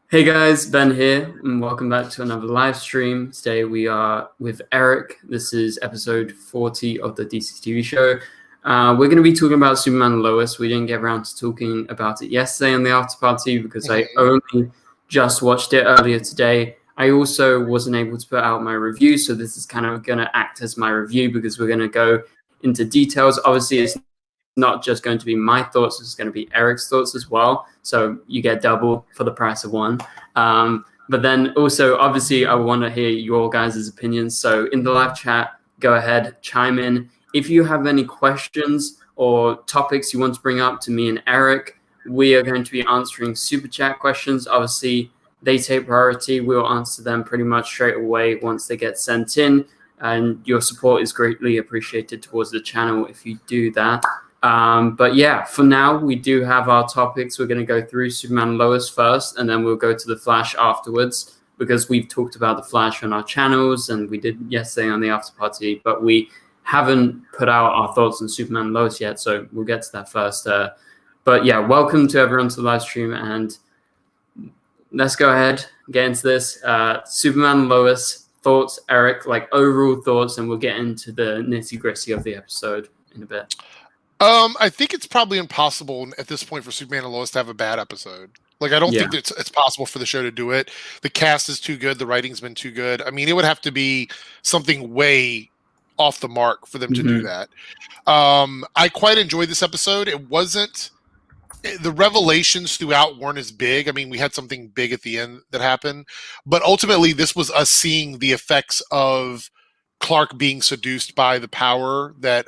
Hey guys, Ben here, and welcome back to another live stream. Today we are with Eric. This is episode 40 of the DCTV show. We're going to be talking about Superman and Lois. We didn't get around to talking about it yesterday on the after party because I only just watched it earlier today. I also wasn't able to put out my review, so this is kind of going to act as my review because we're going to go into details. Obviously, it's not just going to be my thoughts, it's going to be Eric's thoughts as well. So you get double for the price of one. But then also, obviously, I want to hear your guys' opinions. So in the live chat, go ahead, chime in. If you have any questions or topics you want to bring up to me and Eric, we are going to be answering super chat questions. Obviously, they take priority. We'll answer them pretty much straight away once they get sent in. And your support is greatly appreciated towards the channel if you do that. But yeah, for now, we do have our topics. We're going to go through Superman and Lois first, and then we'll go to the Flash afterwards, because we've talked about the Flash on our channels, and we did yesterday on the after party, but we haven't put out our thoughts on Superman and Lois yet, so we'll get to that first. But yeah, welcome to everyone to the live stream, and let's go ahead, get into this. Superman and Lois, thoughts, Eric, like overall thoughts, and we'll get into the nitty-gritty of the episode in a bit. I think it's probably impossible at this point for Superman and Lois to have a bad episode. Like, I don't think it's possible for the show to do it. The cast is too good. The writing's been too good. I mean, it would have to be something way off the mark for them to do that. I quite enjoyed this episode. It wasn't... The revelations throughout weren't as big. I mean, we had something big at the end that happened. But ultimately, this was us seeing the effects of Clark being seduced by the power that...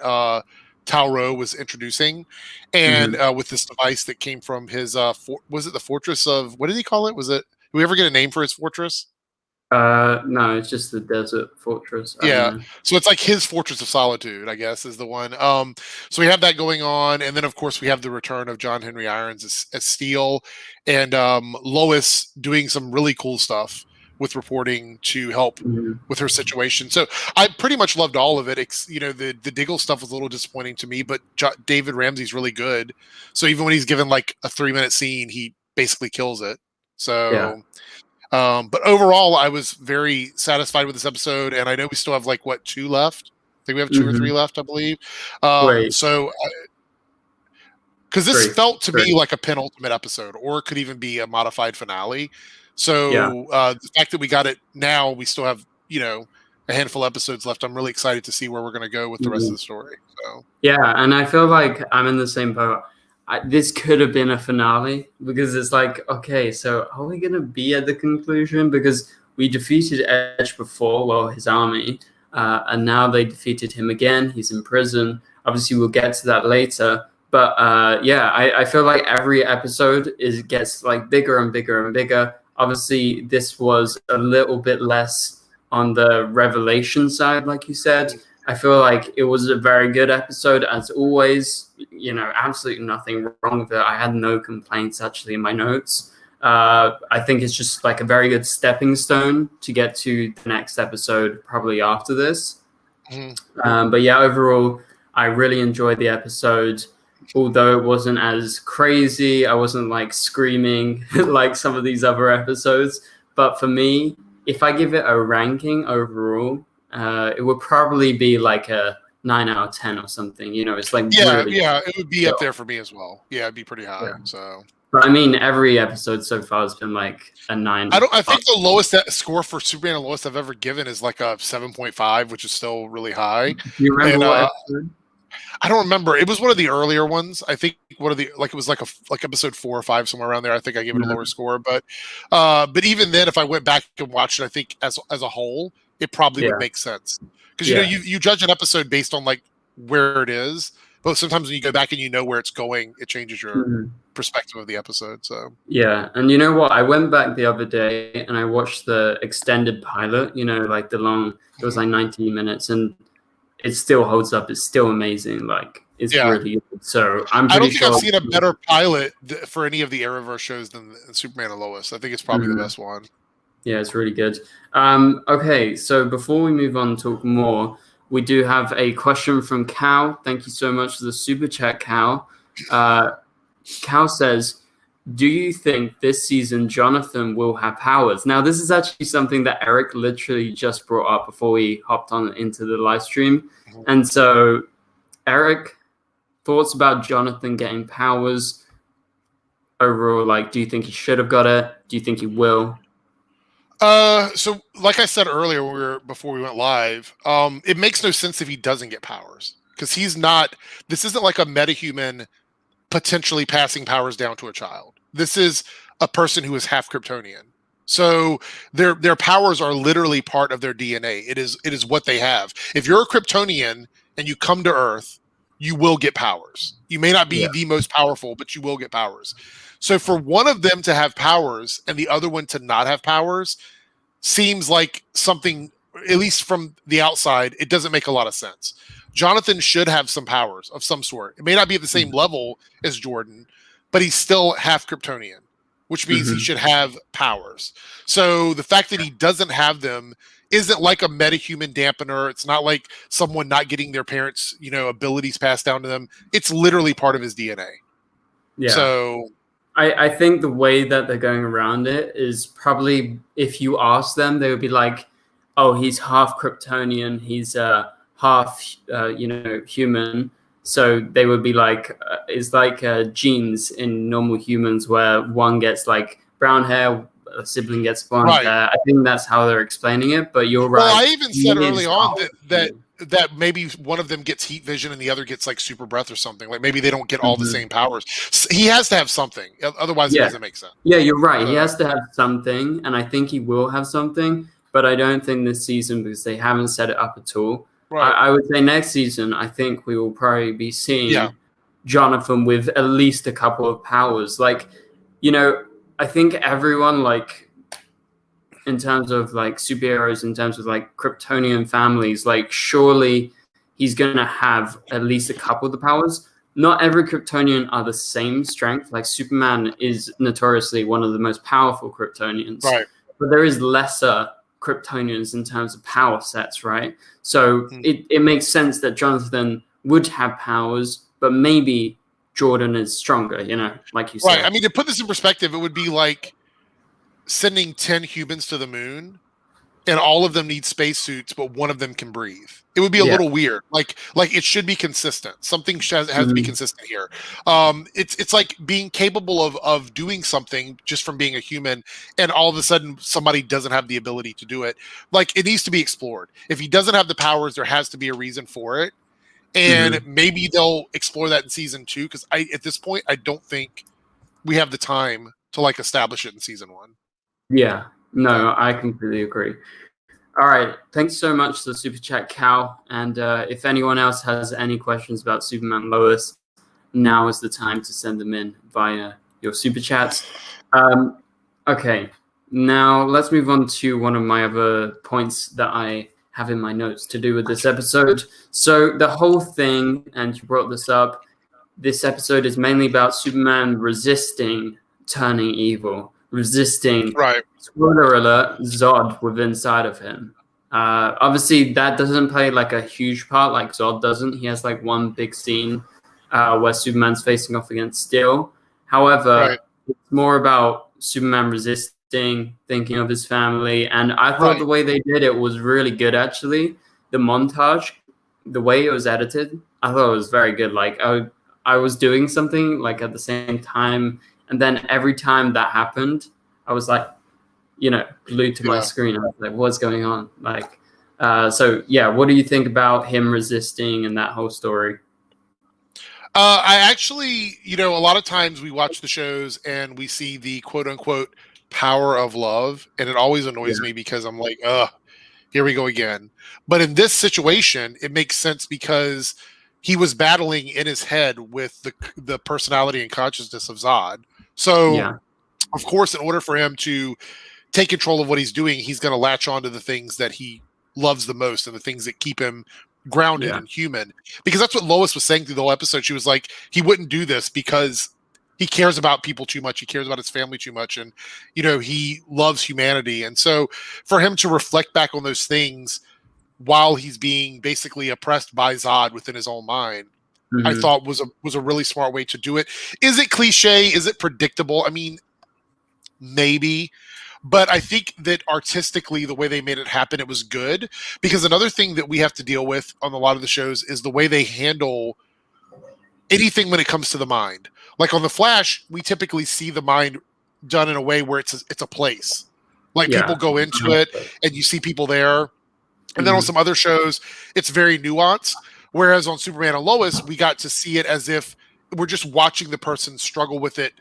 Tauro was introducing, and with this device that came from his was it the fortress of, what did he call it? Was it, did we ever get a name for his fortress? No, it's just the desert fortress. Yeah, so it's like his fortress of solitude, I guess, is the one. So we have that going on, and then of course we have the return of John Henry Irons as Steel, and Lois doing some really cool stuff with reporting to help with her situation. So I pretty much loved all of it. You know, the Diggle stuff was a little disappointing to me, but David Ramsey's really good. So even when he's given like a 3-minute scene, he basically kills it. So, but overall, I was very satisfied with this episode, and I know we still have like, what, 2 left? I think we have 2 or 3 left, I believe. So, because this felt to me like a penultimate episode, or it could even be a modified finale. So the fact that we got it now, we still have, you know, a handful of episodes left. I'm really excited to see where we're going to go with the rest of the story. So yeah, and I feel like I'm in the same boat. This could have been a finale, because it's like, okay, so are we going to be at the conclusion? Because we defeated Edge before, well, his army, and now they defeated him again. He's in prison. Obviously, we'll get to that later. But yeah, I feel like every episode gets like bigger and bigger and bigger. Obviously, this was a little bit less on the revelation side, like you said. I feel like it was a very good episode, as always. You know, absolutely nothing wrong with it. I had no complaints, actually, in my notes. I think it's just like a very good stepping stone to get to the next episode, probably after this. But yeah, overall, I really enjoyed the episode. Although it wasn't as crazy, I wasn't like screaming like some of these other episodes. But for me, if I give it a ranking overall, it would probably be like a 9 out of 10 or something. You know, it's like it would be up there for me as well. Yeah, it'd be pretty high. Yeah. So, but I mean, every episode so far has been like a 9. I think the lowest score for Superman and Lois I've ever given is like a 7.5, which is still really high. Do you remember what episode? I don't remember. It was one of the earlier ones. I think one of the, like, it was like episode 4 or 5, somewhere around there. I think I gave it a lower score, but even then, if I went back and watched it, I think as a whole, it probably would make sense, because you know, you judge an episode based on like where it is, but sometimes when you go back and you know where it's going, it changes your perspective of the episode. So yeah, and you know what? I went back the other day and I watched the extended pilot. You know, like the long. It was like 19 minutes, and it still holds up. It's still amazing. Like, it's really good. So I don't think I've seen a better pilot for any of the Arrowverse shows than Superman and Lois. I think it's probably the best one. Yeah, it's really good. Okay, so before we move on and talk more, we do have a question from Cal. Thank you so much for the super chat, Cal. Cal says, do you think this season Jonathan will have powers? Now, this is actually something that Eric literally just brought up before we hopped on into the live stream. And so, Eric, thoughts about Jonathan getting powers overall? Like, do you think he should have got it? Do you think he will? So like I said earlier, before we went live, it makes no sense if he doesn't get powers, because this isn't like a metahuman potentially passing powers down to a child. This is a person who is half Kryptonian. So their powers are literally part of their DNA. It is what they have. If you're a Kryptonian and you come to Earth, you will get powers. You may not be the most powerful, but you will get powers. So for one of them to have powers and the other one to not have powers seems like something, at least from the outside, it doesn't make a lot of sense. Jonathan should have some powers of some sort. It may not be at the same level as Jordan, but he's still half Kryptonian, which means he should have powers. So the fact that he doesn't have them isn't like a metahuman dampener. It's not like someone not getting their parents', abilities passed down to them. It's literally part of his DNA. Yeah. So I think the way that they're going around it is probably, if you ask them, they would be like, oh, he's half Kryptonian, he's half human. So they would be like, it's like genes in normal humans where one gets like brown hair, a sibling gets blonde hair. I think that's how they're explaining it, but you're right. Well, I even said early on that maybe one of them gets heat vision and the other gets like super breath or something. Like maybe they don't get all the same powers. He has to have something, otherwise it doesn't make sense. Yeah, you're right. He has to have something, and I think he will have something, but I don't think this season, because they haven't set it up at all. Right. I would say next season, I think we will probably be seeing Jonathan with at least a couple of powers. Like, I think everyone, like, in terms of like superheroes, in terms of like Kryptonian families, like surely he's gonna have at least a couple of the powers. Not every Kryptonian are the same strength. Like Superman is notoriously one of the most powerful Kryptonians, right? But there is lesser Kryptonians in terms of power sets, right? So it makes sense that Jonathan would have powers, but maybe Jordan is stronger, like you said. Right. I mean, to put this in perspective, it would be like sending 10 humans to the moon and all of them need spacesuits, but one of them can breathe. It would be a little weird. Like it should be consistent. Something has to be consistent here. It's like being capable of doing something just from being a human, and all of a sudden somebody doesn't have the ability to do it. Like, it needs to be explored. If he doesn't have the powers, there has to be a reason for it. And maybe they'll explore that in season 2, because at this point, I don't think we have the time to like establish it in season 1. Yeah, no, I completely agree. All right, thanks so much to the Super Chat, Cal. And if anyone else has any questions about Superman Lois, now is the time to send them in via your Super Chats. Okay, now let's move on to one of my other points that I have in my notes to do with this episode. So the whole thing, and you brought this up, this episode is mainly about Superman resisting turning evil. Resisting, spoiler alert, Zod within inside of him. Obviously, that doesn't play like a huge part, like Zod doesn't. He has like one big scene where Superman's facing off against Steel. However, it's more about Superman resisting, thinking of his family, and I thought the way they did it was really good. Actually, the montage, the way it was edited, I thought it was very good. Like I was doing something like at the same time. And then every time that happened, I was like, glued to my screen. I was like, what's going on? Like, what do you think about him resisting and that whole story? I actually, a lot of times we watch the shows and we see the quote unquote power of love. And it always annoys me because I'm like, here we go again. But in this situation, it makes sense because he was battling in his head with the personality and consciousness of Zod. So, of course, in order for him to take control of what he's doing, he's going to latch on to the things that he loves the most and the things that keep him grounded and human. Because that's what Lois was saying through the whole episode. She was like, he wouldn't do this because he cares about people too much. He cares about his family too much. And, he loves humanity. And so for him to reflect back on those things while he's being basically oppressed by Zod within his own mind, I thought was a really smart way to do it. Is it cliche? Is it predictable? I mean, maybe. But I think that artistically, the way they made it happen, it was good. Because another thing that we have to deal with on a lot of the shows is the way they handle anything when it comes to the mind. Like on The Flash, we typically see the mind done in a way where it's a place. Like people go into it and you see people there. And then on some other shows, it's very nuanced. Whereas on Superman and Lois, we got to see it as if we're just watching the person struggle with it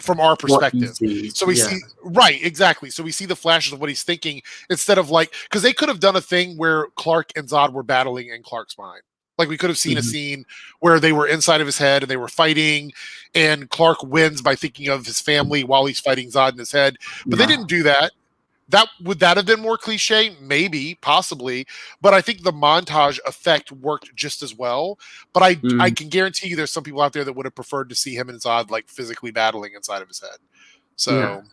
from our perspective. So we see, right, exactly. So we see the flashes of what he's thinking instead of like, because they could have done a thing where Clark and Zod were battling in Clark's mind. Like we could have seen a scene where they were inside of his head and they were fighting, and Clark wins by thinking of his family while he's fighting Zod in his head. But they didn't do that. Would that have been more cliche? Maybe, possibly. But I think the montage effect worked just as well. But I can guarantee you there's some people out there that would have preferred to see him and Zod like physically battling inside of his head. So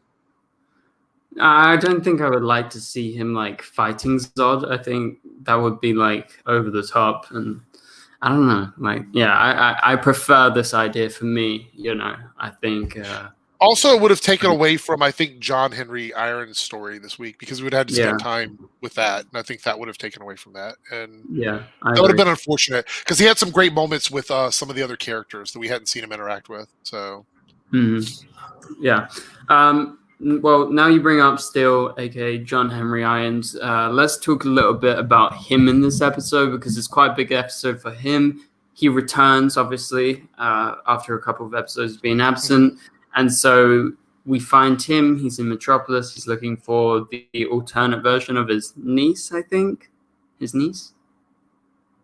I don't think I would like to see him like fighting Zod. I think that would be like over the top, and I don't know. Like, I prefer this idea for me. You know, I think. Also, it would have taken away from, I think, John Henry Irons' story this week, because we would have had to spend time with that, and I think that would have taken away from that. And that would have been unfortunate, because he had some great moments with some of the other characters that we hadn't seen him interact with. So, well, now you bring up Steel, aka John Henry Irons. Let's talk a little bit about him in this episode, because it's quite a big episode for him. He returns, obviously, after a couple of episodes being absent. And so we find him. He's in Metropolis. He's looking for the alternate version of his niece, I think. His niece?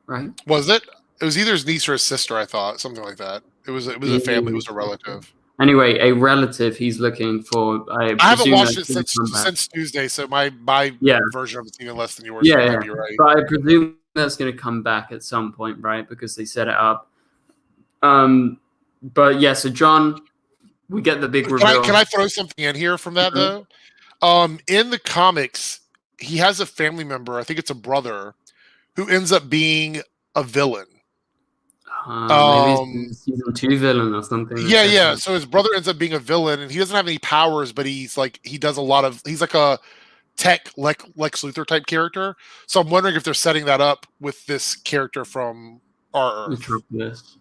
Right? Was it? It was either his niece or his sister, I thought. Something like that. It was a family. It was a relative. Anyway, a relative he's looking for. I haven't watched it since Tuesday, so my version of it's even less than yours. Yeah, so you're right. But I presume that's going to come back at some point, right? Because they set it up. But yeah, so John... We get the big reveal. Can I throw something in here from that, though? In the comics, he has a family member, I think it's a brother, who ends up being a villain. Maybe it's season 2 villain or something. Yeah. So his brother ends up being a villain, and he doesn't have any powers, but he's like he's like a tech Lex Luthor type character. So I'm wondering if they're setting that up with this character from our Earth. Metropolis.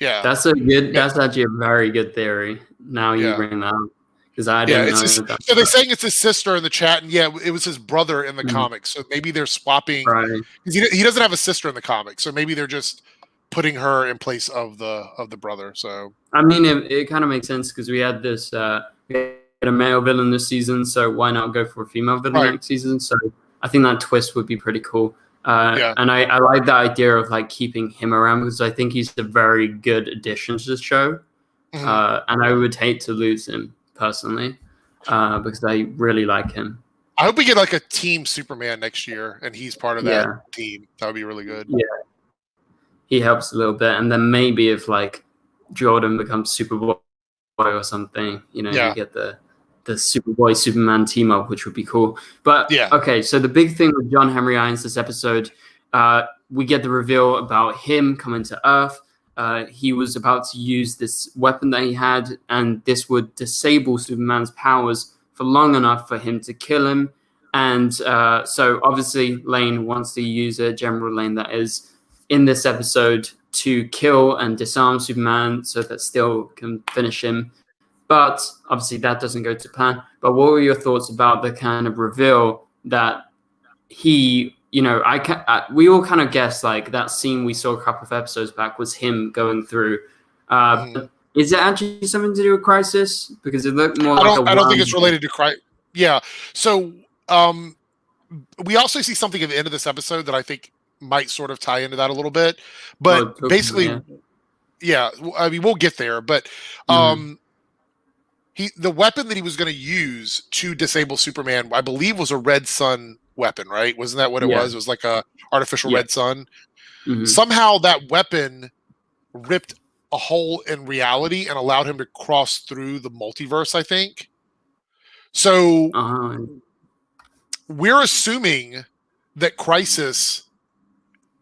Yeah, that's actually a very good theory. Now you bring that up, because I didn't know. So they're saying it's his sister in the chat, and it was his brother in the comics. So maybe they're swapping. Right. He doesn't have a sister in the comics, so maybe they're just putting her in place of the brother. So I mean, it kind of makes sense, because we had this we had a male villain this season, so why not go for a female villain next season? So I think that twist would be pretty cool. And I like the idea of like keeping him around, because I think he's a very good addition to the show. And I would hate to lose him personally, because I really like him. I hope we get like a team Superman next year, and he's part of that team. That would be really good. Yeah, he helps a little bit, and then maybe if like Jordan becomes Superboy or something, you get the Superboy Superman team up, which would be cool. But okay, so the big thing with John Henry Irons this episode, we get the reveal about him coming to Earth. He was about to use this weapon that he had, and this would disable Superman's powers for long enough for him to kill him. And so obviously Lane wants to use it, General Lane that is, in this episode to kill and disarm Superman so that Steel can finish him. But obviously that doesn't go to plan. But what were your thoughts about the kind of reveal that he, we all kind of guessed like that scene we saw a couple of episodes back was him going through. Is it actually something to do with Crisis? Because it looked more I don't think it's related to Crisis. Yeah. So we also see something at the end of this episode that I think might sort of tie into that a little bit. But basically, I mean, we'll get there. But the weapon that he was going to use to disable Superman, I believe, was a Red Sun weapon, right? Wasn't that what it was? It was like a artificial red sun. Somehow that weapon ripped a hole in reality and allowed him to cross through the multiverse, I think. So we're assuming that Crisis,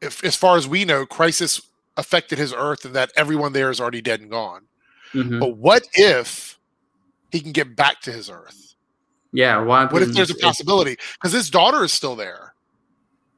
as far as we know, Crisis affected his Earth and that everyone there is already dead and gone. Mm-hmm. But what if he can get back to his Earth? Yeah, what if there's a possibility? Because his daughter is still there.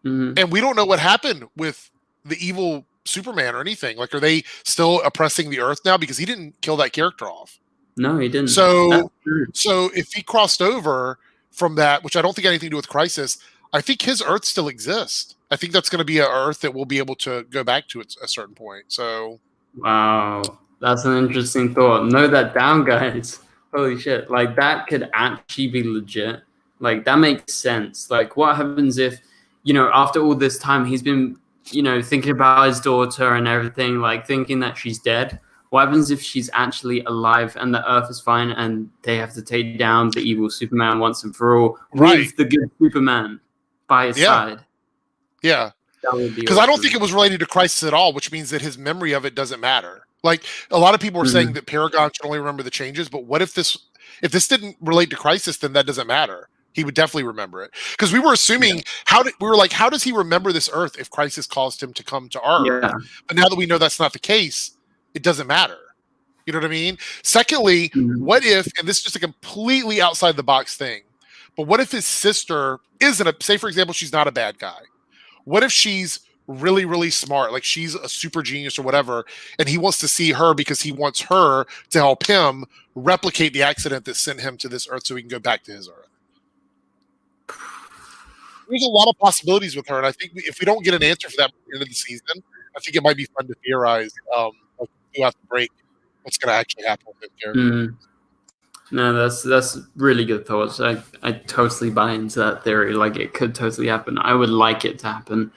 Mm-hmm. And we don't know what happened with the evil Superman or anything. Like, are they still oppressing the Earth now? Because he didn't kill that character off. No, he didn't. So if he crossed over from that, which I don't think had anything to do with Crisis, I think his Earth still exists. I think that's going to be an Earth that we'll be able to go back to at a certain point. So, wow, that's an interesting thought. Note that down, guys. Holy shit! Like, that could actually be legit. Like, that makes sense. Like, what happens if, after all this time, he's been, thinking about his daughter and everything, like thinking that she's dead. What happens if she's actually alive and the Earth is fine and they have to take down the evil Superman once and for all with the good Superman by his side? Yeah. Because I don't think it was related to Crisis at all, which means that his memory of it doesn't matter. Like, a lot of people are saying that Paragon should only remember the changes, but what if this didn't relate to Crisis, then that doesn't matter. He would definitely remember it. Because we were assuming, how does he remember this Earth if Crisis caused him to come to Earth? Yeah. But now that we know that's not the case, it doesn't matter. You know what I mean? Secondly, what if, and this is just a completely outside the box thing, but what if his sister isn't say, for example, she's not a bad guy. What if she's really, really smart, like she's a super genius or whatever, and he wants to see her because he wants her to help him replicate the accident that sent him to this Earth so he can go back to his Earth? There's a lot of possibilities with her, and I think if we don't get an answer for that at the end of the season, I think it might be fun to theorize throughout the break what's going to actually happen with this character. No, that's really good thoughts. I totally buy into that theory. Like, it could totally happen. I would like it to happen.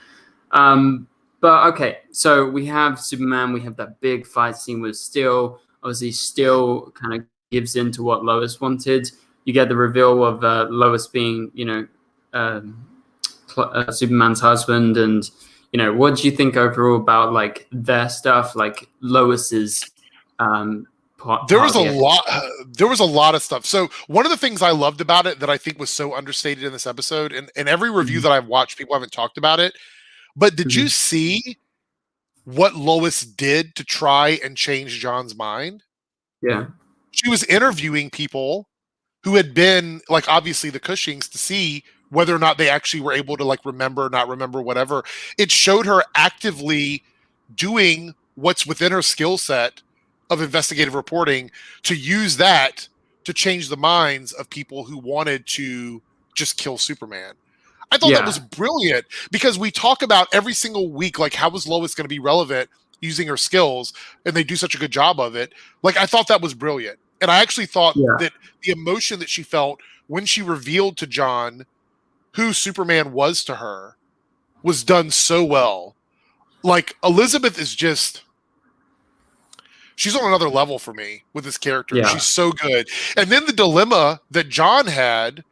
But okay, so we have Superman. We have that big fight scene with Steel. Obviously, Steel kind of gives in to what Lois wanted. You get the reveal of Lois being, Superman's husband, and what do you think overall about like their stuff, like Lois's there was a lot of stuff. So one of the things I loved about it that I think was so understated in this episode, and every review that I've watched, people haven't talked about it, but did you see what Lois did to try and change John's mind? Yeah. She was interviewing people who had been, like, obviously the Cushings, to see whether or not they actually were able to, like, remember, not remember, whatever. It showed her actively doing what's within her skill set of investigative reporting to use that to change the minds of people who wanted to just kill Superman. I thought that was brilliant, because we talk about every single week, like, how is Lois going to be relevant using her skills, and they do such a good job of it. Like, I thought that was brilliant. And I actually thought that the emotion that she felt when she revealed to John who Superman was to her was done so well. Like, Elizabeth is just, she's on another level for me with this character. Yeah. She's so good. And then the dilemma that John had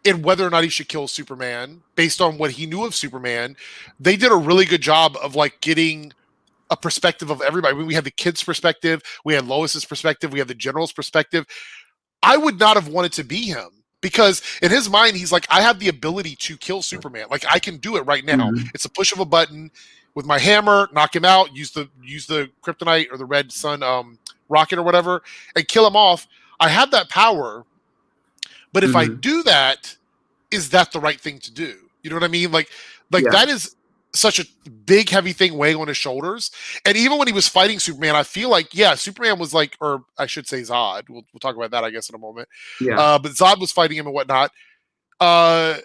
in whether or not he should kill Superman based on what he knew of Superman, they did a really good job of, like, getting a perspective of everybody. I mean, we had the kid's perspective, we had Lois's perspective, we had the general's perspective. I would not have wanted to be him, because in his mind, he's like, I have the ability to kill Superman. Like, I can do it right now. It's a push of a button with my hammer, knock him out, use the kryptonite or the red sun rocket or whatever, and kill him off. I have that power. But if I do that, is that the right thing to do? You know what I mean? Like that is such a big, heavy thing weighing on his shoulders. And even when he was fighting Superman, I feel like, Superman was like, or I should say Zod. We'll talk about that, I guess, in a moment. Yeah. But Zod was fighting him and whatnot. I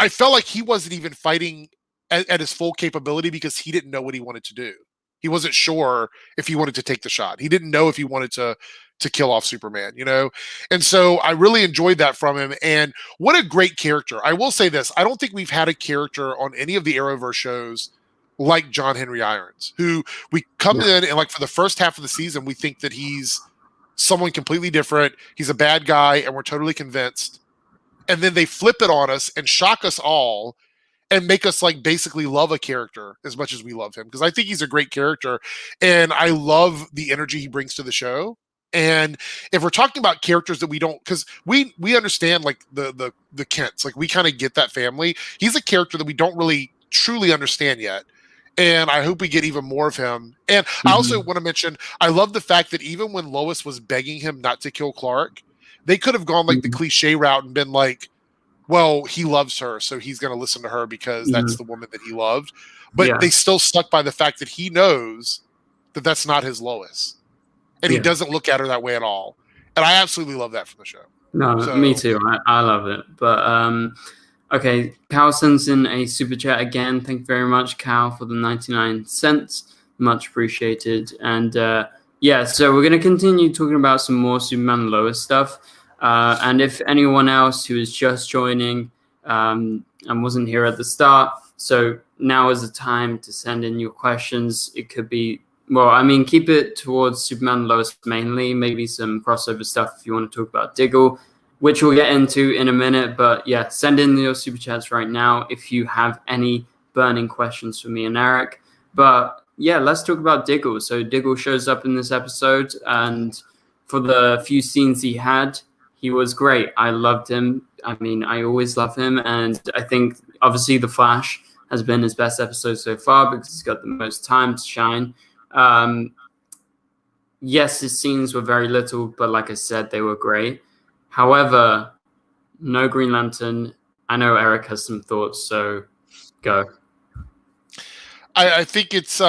felt like he wasn't even fighting at his full capability, because he didn't know what he wanted to do. He wasn't sure if he wanted to take the shot. He didn't know if he wanted to kill off Superman, And so I really enjoyed that from him. And what a great character. I will say this. I don't think we've had a character on any of the Arrowverse shows like John Henry Irons, who we come in and, like, for the first half of the season, we think that he's someone completely different. He's a bad guy, and we're totally convinced. And then they flip it on us and shock us all and make us, like, basically love a character as much as we love him. Because I think he's a great character, and I love the energy he brings to the show. And if we're talking about characters that we don't, because we understand, like, the Kents, like, we kind of get that family. He's a character that we don't really truly understand yet. And I hope we get even more of him. And I also want to mention, I love the fact that even when Lois was begging him not to kill Clark, they could have gone like the cliche route and been like, well, he loves her, so he's going to listen to her because that's the woman that he loved. But they still stuck by the fact that he knows that that's not his Lois. And he doesn't look at her that way at all. And I absolutely love that from the show. No, me too. I love it. But okay, Cal sends in a super chat again. Thank you very much, Cal, for the 99 cents. Much appreciated. And yeah, so we're going to continue talking about some more Superman and Lois stuff. And if anyone else who is just joining and wasn't here at the start, so now is the time to send in your questions. It could be, well, I mean, keep it towards Superman and Lois mainly, maybe some crossover stuff if you want to talk about Diggle, which we'll get into in a minute. But yeah, send in your super chats right now if you have any burning questions for me and Eric. But yeah, let's talk about Diggle. So Diggle shows up in this episode, and for the few scenes he had, he was great. I loved him. I mean, I always love him. And I think obviously The Flash has been his best episode so far because he's got the most time to shine. Yes, his scenes were very little, but like I said, they were great. However, no Green Lantern. I know Eric has some thoughts, so go. I think it's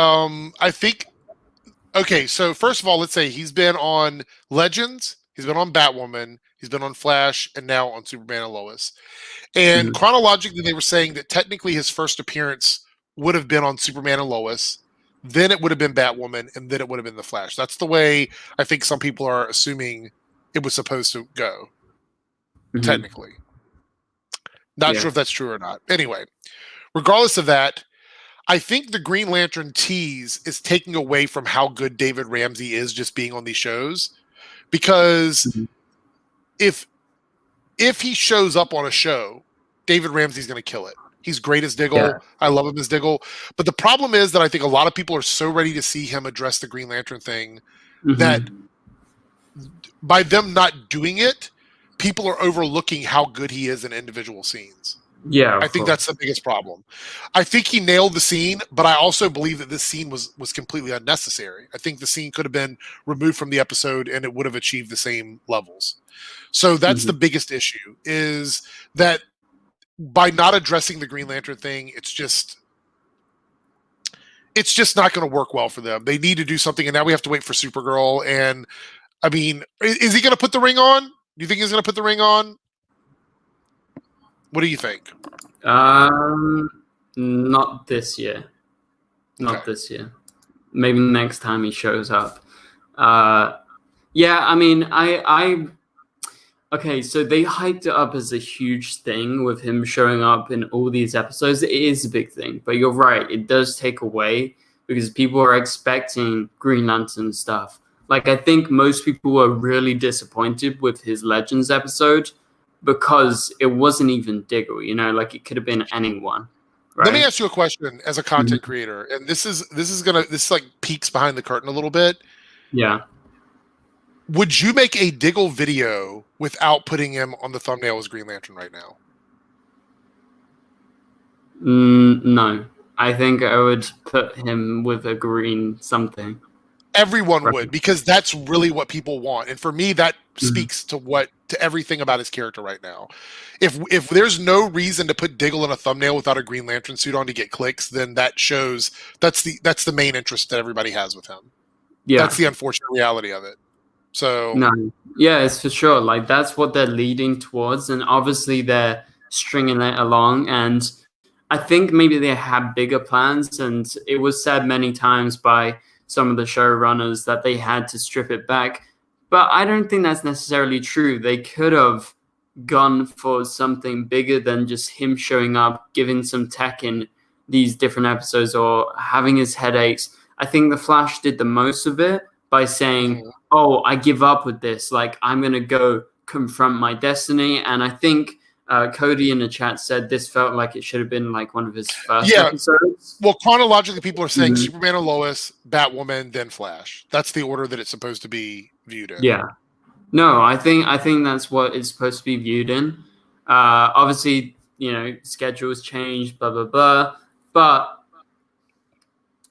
okay, so first of all, let's say he's been on Legends, he's been on Batwoman, he's been on Flash, and now on Superman and Lois. And chronologically, they were saying that technically his first appearance would have been on Superman and Lois, then it would have been Batwoman, and then it would have been The Flash. That's the way I think some people are assuming it was supposed to go, technically. Not sure if that's true or not. Anyway, regardless of that, I think the Green Lantern tease is taking away from how good David Ramsey is just being on these shows. Because if he shows up on a show, David Ramsey's going to kill it. He's great as Diggle. Yeah. I love him as Diggle. But the problem is that I think a lot of people are so ready to see him address the Green Lantern thing that by them not doing it, people are overlooking how good he is in individual scenes. Yeah, I think that's the biggest problem. I think he nailed the scene, but I also believe that this scene was completely unnecessary. I think the scene could have been removed from the episode and it would have achieved the same levels. So that's the biggest issue, is that by not addressing the Green Lantern thing, it's just not going to work well for them. They need to do something, and now we have to wait for Supergirl. And I mean, is he going to put the ring on? Do you think he's going to put the ring on? What do you think? Not this year. Not this year. Maybe next time he shows up. Yeah, I mean, okay, so they hyped it up as a huge thing with him showing up in all these episodes. It is a big thing, but you're right. It does take away because people are expecting Green Lantern stuff. Like, I think most people were really disappointed with his Legends episode because it wasn't even Diggle, you know, like it could have been anyone. Right? Let me ask you a question as a content creator, and this like peeks behind the curtain a little bit. Yeah. Would you make a Diggle video without putting him on the thumbnail as Green Lantern right now? No. I think I would put him with a green something. Everyone would, because that's really what people want. And for me, that speaks to everything about his character right now. If there's no reason to put Diggle in a thumbnail without a Green Lantern suit on to get clicks, then that shows that's the main interest that everybody has with him. Yeah. That's the unfortunate reality of it. So no. Yeah, it's for sure. Like, that's what they're leading towards, and obviously they're stringing it along. And I think maybe they had bigger plans, and it was said many times by some of the showrunners that they had to strip it back. But I don't think that's necessarily true. They could have gone for something bigger than just him showing up, giving some tech in these different episodes, or having his headaches. I think The Flash did the most of it by saying, oh, I give up with this. Like, I'm going to go confront my destiny. And I think Cody in the chat said this felt like it should have been like one of his first episodes. Well, chronologically, people are saying Superman and Lois, Batwoman, then Flash. That's the order that it's supposed to be viewed in. Yeah. No, I think that's what it's supposed to be viewed in. Obviously, you know, schedules change, blah, blah, blah. But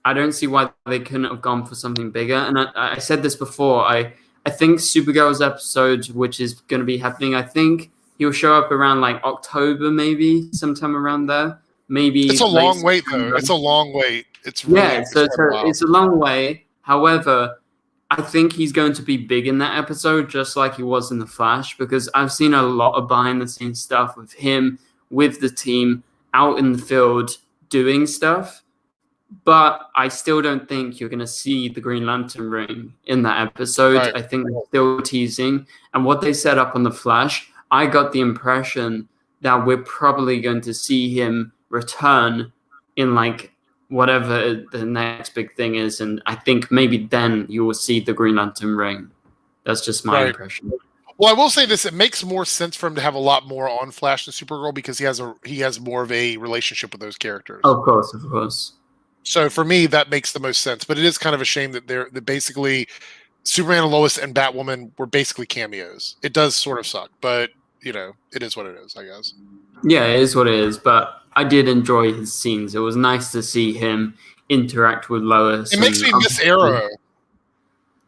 I don't see why they couldn't have gone for something bigger. And I said this before. I think Supergirl's episode, which is going to be happening, I think he'll show up around like October, maybe sometime around there. Maybe it's a long wait, though. It's a long wait. It's really it's a long way. However, I think he's going to be big in that episode, just like he was in The Flash, because I've seen a lot of behind-the-scenes stuff with him, with the team, out in the field doing stuff. But I still don't think you're going to see the Green Lantern ring in that episode. Right. I think they're still teasing. And what they set up on The Flash, I got the impression that we're probably going to see him return in like whatever the next big thing is. And I think maybe then you will see the Green Lantern ring. That's just my impression. Well, I will say this: it makes more sense for him to have a lot more on Flash than Supergirl because he has more of a relationship with those characters. Of course. So for me, that makes the most sense. But it is kind of a shame that that basically Superman and Lois and Batwoman were basically cameos. It does sort of suck, but it is what it is, I guess. Yeah, it is what it is. But I did enjoy his scenes. It was nice to see him interact with Lois. It makes me miss Arrow.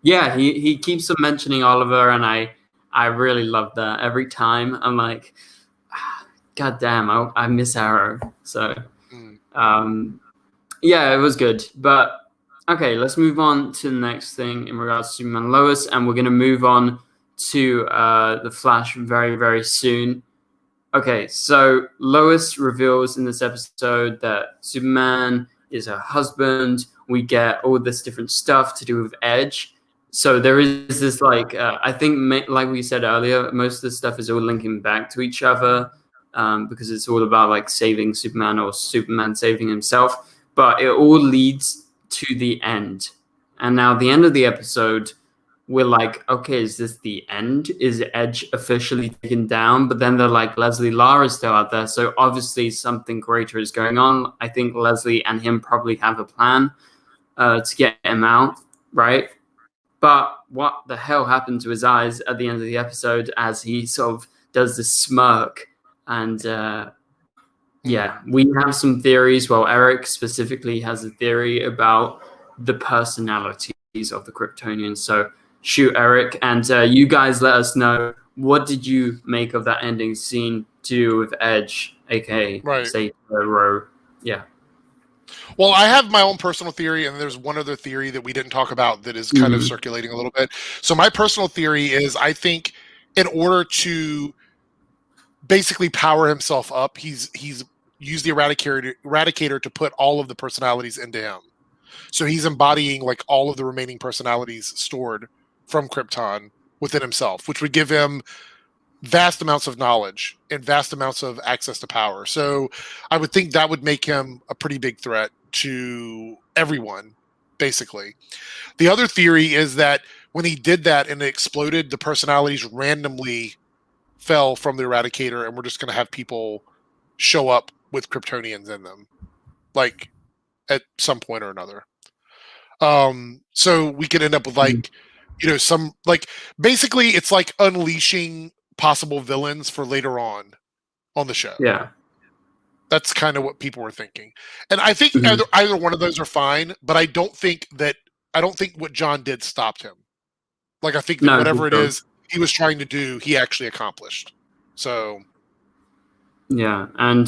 Yeah, he keeps mentioning Oliver, and I really love that. Every time I'm like, God damn, I miss Arrow. So, yeah, it was good. But, okay, let's move on to the next thing in regards to Superman and Lois, and we're going to move on to The Flash very, very soon. Okay, so Lois reveals in this episode that Superman is her husband. We get all this different stuff to do with Edge. So there is this, like, I think, like we said earlier, most of the stuff is all linking back to each other because it's all about, like, saving Superman or Superman saving himself. But it all leads to the end. And now the end of the episode, we're like, okay, is this the end? Is Edge officially taken down? But then they're like, Leslie Lara is still out there. So obviously something greater is going on. I think Leslie and him probably have a plan to get him out, right? But what the hell happened to his eyes at the end of the episode as he sort of does this smirk? And yeah, we have some theories. Well, Eric specifically has a theory about the personalities of the Kryptonians. So shoot, Eric, and you guys let us know, what did you make of that ending scene to do with Edge, aka Save Row? Yeah. Well, I have my own personal theory, and there's one other theory that we didn't talk about that is kind of circulating a little bit. So my personal theory is I think in order to basically power himself up, he's used the Eradicator to put all of the personalities into him. So he's embodying like all of the remaining personalities stored from Krypton within himself, which would give him vast amounts of knowledge and vast amounts of access to power. So I would think that would make him a pretty big threat to everyone, basically. The other theory is that when he did that and it exploded, the personalities randomly fell from the Eradicator, and we're just going to have people show up with Kryptonians in them, like at some point or another. So we could end up with like, some like basically it's like unleashing possible villains for later on the show. Yeah. That's kind of what people were thinking. And I think either one of those are fine, but I don't think what John did stopped him. Like I think that whatever it is he was trying to do, he actually accomplished. So yeah, and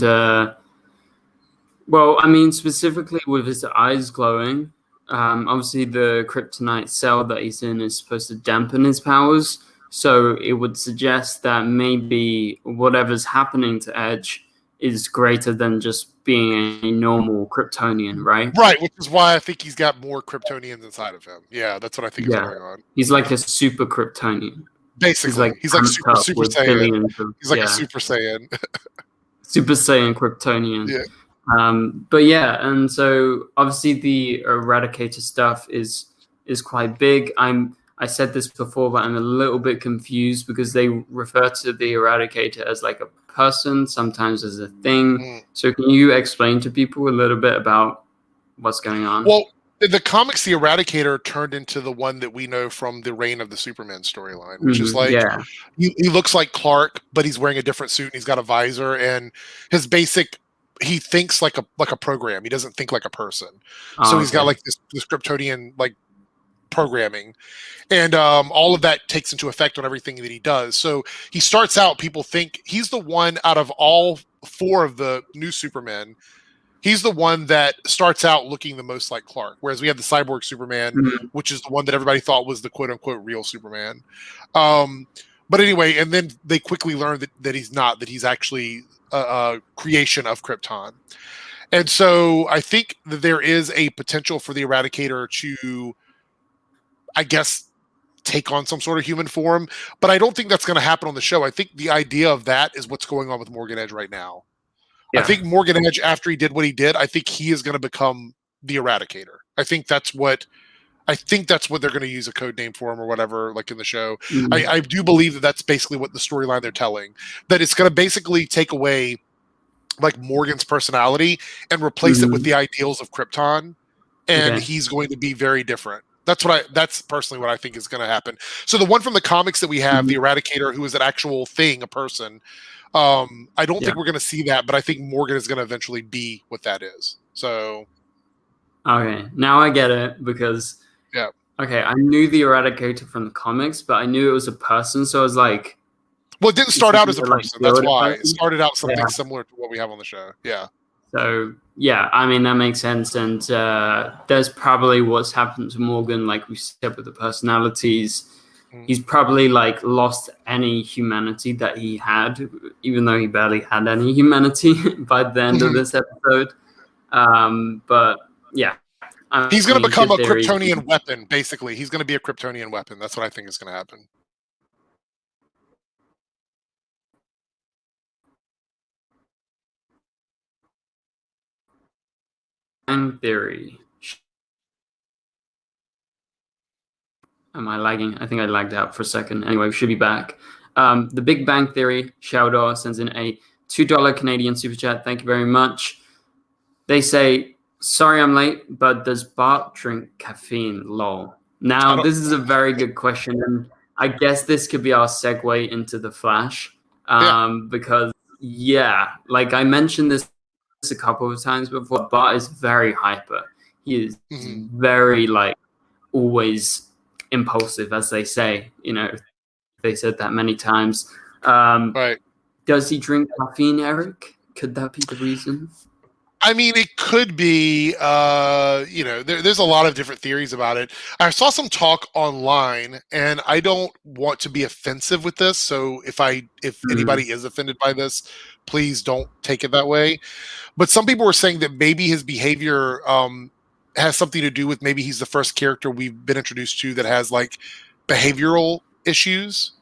well, I mean, specifically with his eyes glowing, obviously the kryptonite cell that he's in is supposed to dampen his powers. So it would suggest that maybe whatever's happening to Edge is greater than just being a normal Kryptonian, right? Right, which is why I think he's got more Kryptonians inside of him. Yeah, that's what I think is going on. He's like a super Kryptonian. Basically, he's like super Saiyan. He's like a Super Saiyan. Super Saiyan Kryptonian. Yeah. But yeah, and so obviously the Eradicator stuff is quite big. I said this before, but I'm a little bit confused because they refer to the Eradicator as like a person, sometimes as a thing. So can you explain to people a little bit about what's going on? Well, in the comics, the Eradicator turned into the one that we know from the Reign of the Superman storyline, which is like he looks like Clark, but he's wearing a different suit and he's got a visor, and his basic he thinks like a program. He doesn't think like a person. Oh, So he's got okay. like this Kryptonian like programming, and all of that takes into effect on everything that he does. So he starts out, people think he's the one out of all 4 of the new Supermen. He's the one that starts out looking the most like Clark, whereas we have the cyborg Superman, which is the one that everybody thought was the quote unquote real Superman. But anyway, and then they quickly learn that he's not, that he's actually a creation of Krypton. And so I think that there is a potential for the Eradicator to, I guess, take on some sort of human form, but I don't think that's going to happen on the show. I think the idea of that is what's going on with Morgan Edge right now. Yeah. I think Morgan Edge, after he did what he did, I think he is going to become the Eradicator. I think that's what they're going to use a code name for him or whatever, like in the show. I do believe that that's basically what the storyline they're telling, that it's going to basically take away like Morgan's personality and replace it with the ideals of Krypton, and he's going to be very different. That's personally what I think is going to happen. So the one from the comics that we have, the Eradicator, who is an actual thing, a person, I don't think we're going to see that, but I think Morgan is going to eventually be what that is. So, okay, now I get it, because okay, I knew the Eradicator from the comics, but I knew it was a person, so I was like, well, it didn't start out as a person. That's why it started out something similar to what we have on the show. Yeah. So yeah, I mean that makes sense, and there's probably what's happened to Morgan, like we said with the personalities. He's probably like lost any humanity that he had, even though he barely had any humanity by the end of this episode. But yeah, he's going to become a Kryptonian weapon. Basically, he's going to be a Kryptonian weapon. That's what I think is going to happen. Theory. Am I lagging? I think I lagged out for a second. Anyway, we should be back. The Big Bang Theory, Sheldor sends in a $2 Canadian super chat. Thank you very much. They say, sorry I'm late, but does Bart drink caffeine? Lol. Now, this is a very good question, and I guess this could be our segue into The Flash. Because, like I mentioned this a couple of times before, Bart is very hyper. He is very, like, always impulsive, as they say. You know, they said that many times. Right. Does he drink caffeine, Eric? Could that be the reason? I mean, it could be. There's a lot of different theories about it. I saw some talk online, and I don't want to be offensive with this. So if anybody is offended by this, please don't take it that way. But some people were saying that maybe his behavior has something to do with, maybe he's the first character we've been introduced to that has like behavioral issues.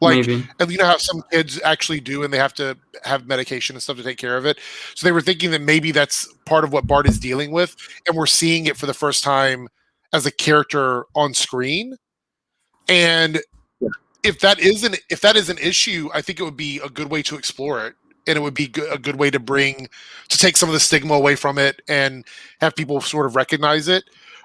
Like, maybe. And you know how some kids actually do, and they have to have medication and stuff to take care of it. So they were thinking that maybe that's part of what Bart is dealing with, and we're seeing it for the first time as a character on screen. And if that is an issue, I think it would be a good way to explore it, and it would be a good way to take some of the stigma away from it and have people sort of recognize it.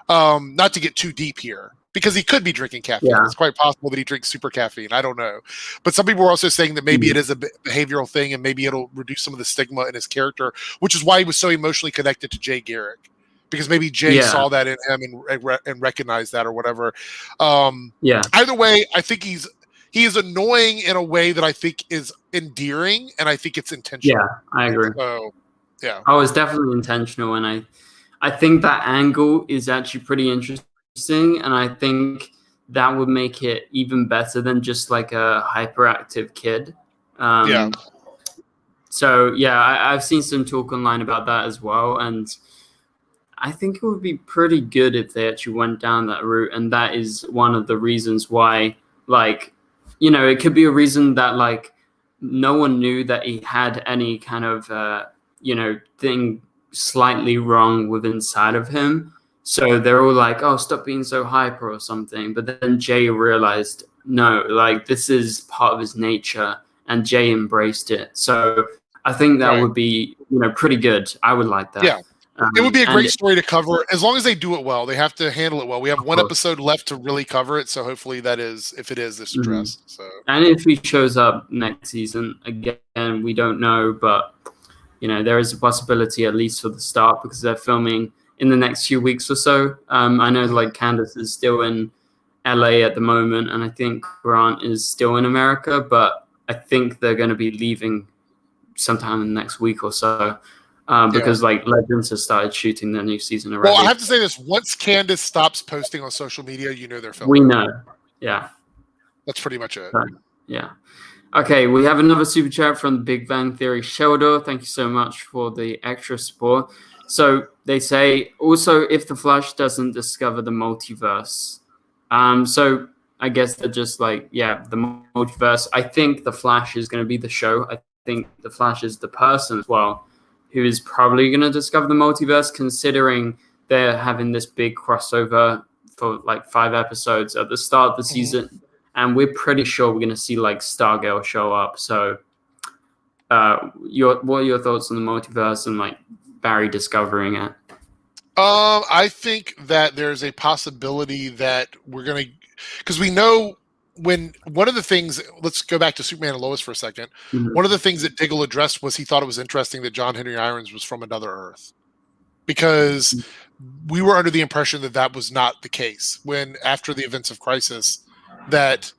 Not to get too deep here, because he could be drinking caffeine. It's quite possible that he drinks super caffeine. I don't know. But some people were also saying that maybe it is a behavioral thing, and maybe it'll reduce some of the stigma in his character, which is why he was so emotionally connected to Jay Garrick, because maybe Jay saw that in him and recognized that or whatever. Either way, I think he is annoying in a way that I think is endearing, and I think it's intentional. Yeah, I agree. So, yeah. Oh, it's definitely intentional, and I think that angle is actually pretty interesting. And I think that would make it even better than just like a hyperactive kid. So I've seen some talk online about that as well, and I think it would be pretty good if they actually went down that route. And that is one of the reasons why, like, you know, it could be a reason that like no one knew that he had any kind of thing slightly wrong with inside of him. So they're all like, oh, stop being so hyper or something. But then Jay realized, no, like this is part of his nature, and Jay embraced it. So I think that would be, pretty good. I would like that. Yeah. It would be a great story to cover, as long as they do it well. They have to handle it well. We have one episode left to really cover it, so hopefully that is, if it is, this addressed. So. And if he shows up next season, again, we don't know, but there is a possibility, at least for the start, because they're filming in the next few weeks or so. I know like Candace is still in LA at the moment, and I think Grant is still in America, but I think they're going to be leaving sometime in the next week or so. Because like Legends has started shooting their new season already. Well, I have to say this: once Candace stops posting on social media, they're filming. We know, yeah. That's pretty much it. Yeah. Okay, we have another super chat from the Big Bang Theory Sheldor. Thank you so much for the extra support. So they say also if the Flash doesn't discover the multiverse. So I guess they're just like, the multiverse. I think the Flash is going to be the show. I think the Flash is the person as well who is probably going to discover the multiverse, considering they're having this big crossover for like 5 episodes at the start of the season. And we're pretty sure we're going to see like Stargirl show up. So what are your thoughts on the multiverse and like Barry discovering it? I think that there's a possibility that we're going to, because we know when one of the things, let's go back to Superman and Lois for a second. One of the things that Diggle addressed was he thought it was interesting that John Henry Irons was from another Earth, because we were under the impression that that was not the case when after the events of Crisis, that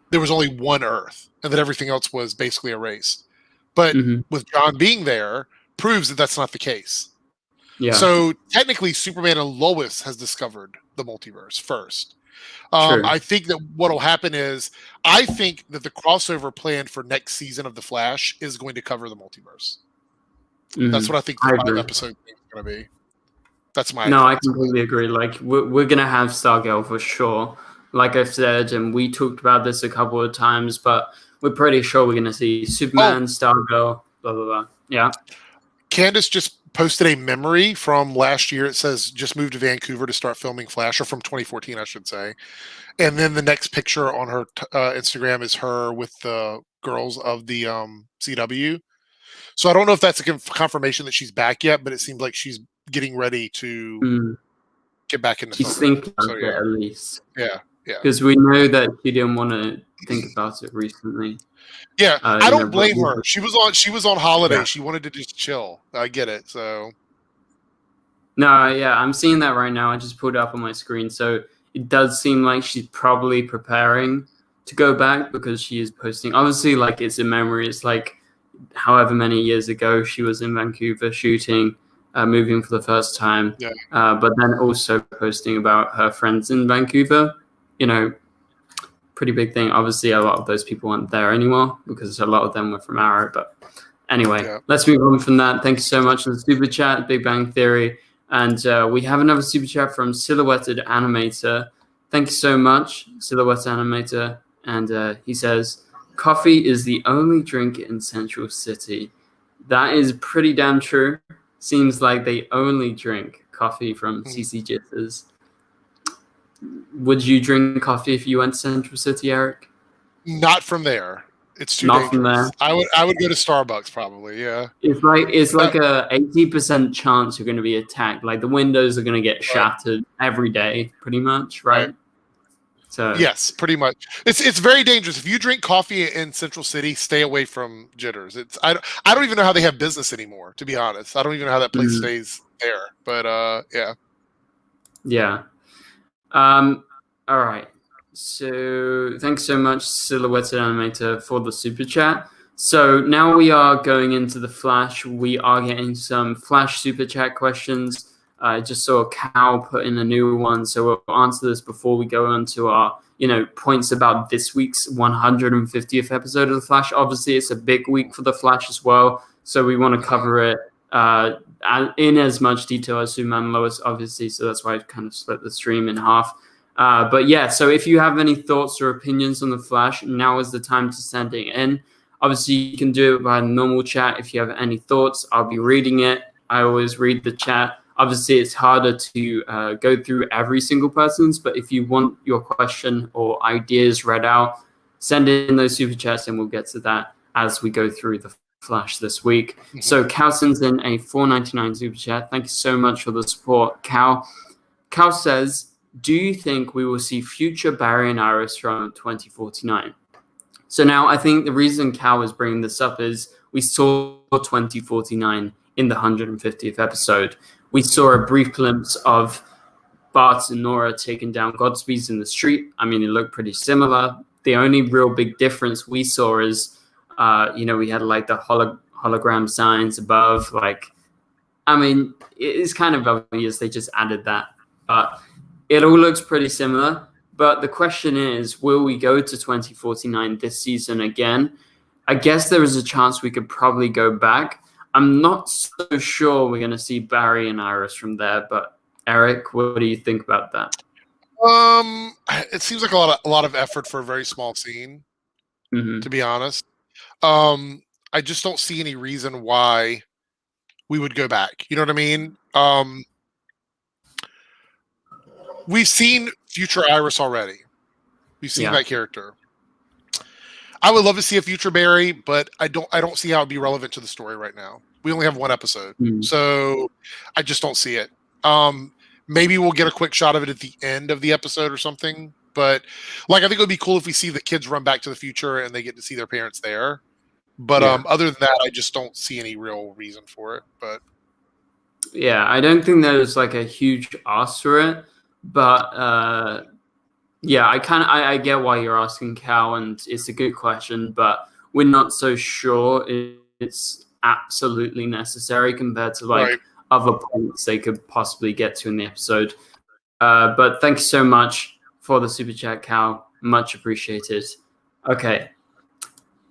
there was only one Earth and that everything else was basically erased. But with John being there proves that that's not the case. Yeah. So technically Superman and Lois has discovered the multiverse first. I think that what will happen is I think that the crossover planned for next season of The Flash is going to cover the multiverse. That's what I think the 5 episode thing is going to be. That's my I completely agree. Like we're going to have Stargirl for sure. Like I've said, and we talked about this a couple of times, but we're pretty sure we're going to see Superman, Stargirl, blah, blah, blah. Yeah. Candace just posted a memory from last year. It says just moved to Vancouver to start filming Flash, or from 2014, I should say. And then the next picture on her Instagram is her with the girls of the CW. So I don't know if that's a confirmation that she's back yet, but it seems like she's getting ready to get back into She's thinking about it at least. Yeah. Because we know that she didn't want to think about it recently. Yeah, I don't blame her. She was on holiday. Yeah. She wanted to just chill. I get it. So no, yeah, I'm seeing that right now. I just pulled it up on my screen. So it does seem like she's probably preparing to go back, because she is posting. Obviously, like it's a memory. It's like however many years ago she was in Vancouver shooting, moving for the first time. Yeah. But then also posting about her friends in Vancouver. Pretty big thing. Obviously, a lot of those people aren't there anymore because a lot of them were from Arrow. But anyway, let's move on from that. Thank you so much for the super chat, Big Bang Theory. And we have another super chat from Silhouetted Animator. Thank you so much, Silhouetted Animator. And he says, coffee is the only drink in Central City. That is pretty damn true. Seems like they only drink coffee from CC Jitters. Would you drink coffee if you went to Central City, Eric? Not from there. It's too dangerous. From there. I would go to Starbucks probably. Yeah. It's like a 80% chance you're going to be attacked. Like the windows are going to get shattered every day, pretty much, right? So yes, pretty much. It's very dangerous. If you drink coffee in Central City, stay away from Jitters. I don't even know how they have business anymore. To be honest, I don't even know how that place stays there. But yeah. Yeah. All right. So thanks so much, Silhouetted Animator, for the super chat. So now we are going into the Flash. We are getting some Flash super chat questions. I just saw Cal put in a new one, so we'll answer this before we go on to our, points about this week's 150th episode of the Flash. Obviously, it's a big week for the Flash as well, so we want to cover it in as much detail as Superman and Lois, obviously, so that's why I kind of split the stream in half. But yeah, so if you have any thoughts or opinions on the Flash, now is the time to send it in. Obviously, you can do it by normal chat. If you have any thoughts, I'll be reading it. I always read the chat. Obviously, it's harder to go through every single person's, but if you want your question or ideas read out, send in those super chats and we'll get to that as we go through the Flash this week. So Cal sends in a $4.99 super chat. Thank you so much for the support, Cal. Cal says, do you think we will see future Barry and Iris from 2049? So now I think the reason Cal is bringing this up is we saw 2049 in the 150th episode. We saw a brief glimpse of Bart and Nora taking down Godspeed in the street. I mean, it looked pretty similar. The only real big difference we saw is, we had like the hologram signs above. Like, I mean, it's kind of obvious they just added that, but it all looks pretty similar. But the question is, will we go to 2049 this season again? I guess there is a chance we could probably go back. I'm not so sure we're going to see Barry and Iris from there, but Eric, what do you think about that? It seems like a lot of effort for a very small scene, to be honest. I just don't see any reason why we would go back. You know what I mean? We've seen future Iris already. We've seen that character. I would love to see a future Barry, but I don't see how it'd be relevant to the story right now. We only have one episode, so I just don't see it. Maybe we'll get a quick shot of it at the end of the episode or something. But like, I think it would be cool if we see the kids run back to the future and they get to see their parents there. But other than that, I just don't see any real reason for it. But yeah, I don't think there's like a huge ask for it. But yeah, I get why you're asking, Cal, and it's a good question. But we're not so sure it's absolutely necessary compared to like other points they could possibly get to in the episode. But thank you so much for the super chat, Cal. Much appreciated. Okay.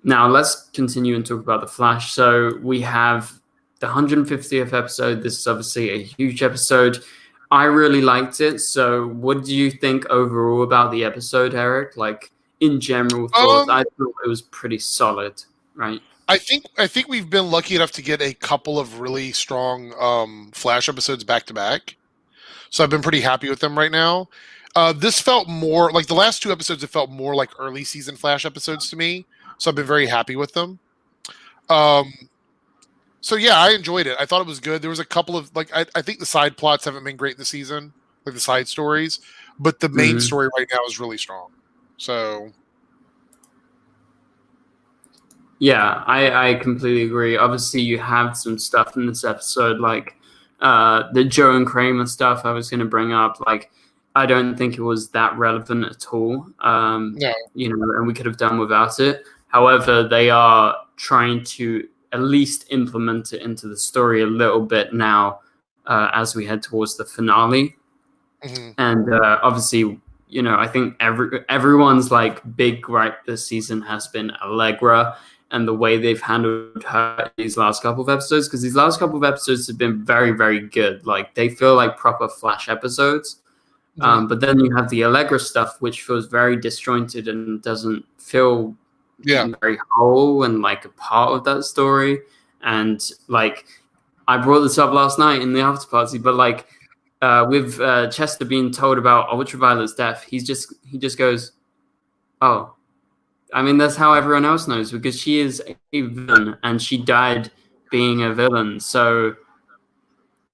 Now let's continue and talk about The Flash. So we have the 150th episode. This is obviously a huge episode. I really liked it. So what do you think overall about the episode, Eric? Like, in general thoughts, I thought it was pretty solid, right? I think we've been lucky enough to get a couple of really strong Flash episodes back to back. So I've been pretty happy with them right now. This felt more like the last two episodes. It felt more like early season Flash episodes to me. So I've been very happy with them. So yeah, I enjoyed it. I thought it was good. There was a couple of I think the side plots haven't been great this season, like the side stories, but the main story right now is really strong. So yeah, I completely agree. Obviously, you have some stuff in this episode, like the Joe and Kramer stuff I was going to bring up. Like, I don't think it was that relevant at all. No. And we could have done without it. However, they are trying to at least implement it into the story a little bit now as we head towards the finale. And obviously, I think everyone's like big gripe this season has been Allegra and the way they've handled her these last couple of episodes, because these last couple of episodes have been very, very good. Like, they feel like proper Flash episodes. But then you have the Allegra stuff, which feels very disjointed and doesn't feel very whole and like a part of that story. And like, I brought this up last night in the after party, but like with Chester being told about Ultraviolet's death, he just goes, oh, I mean, that's how everyone else knows, because she is a villain and she died being a villain. So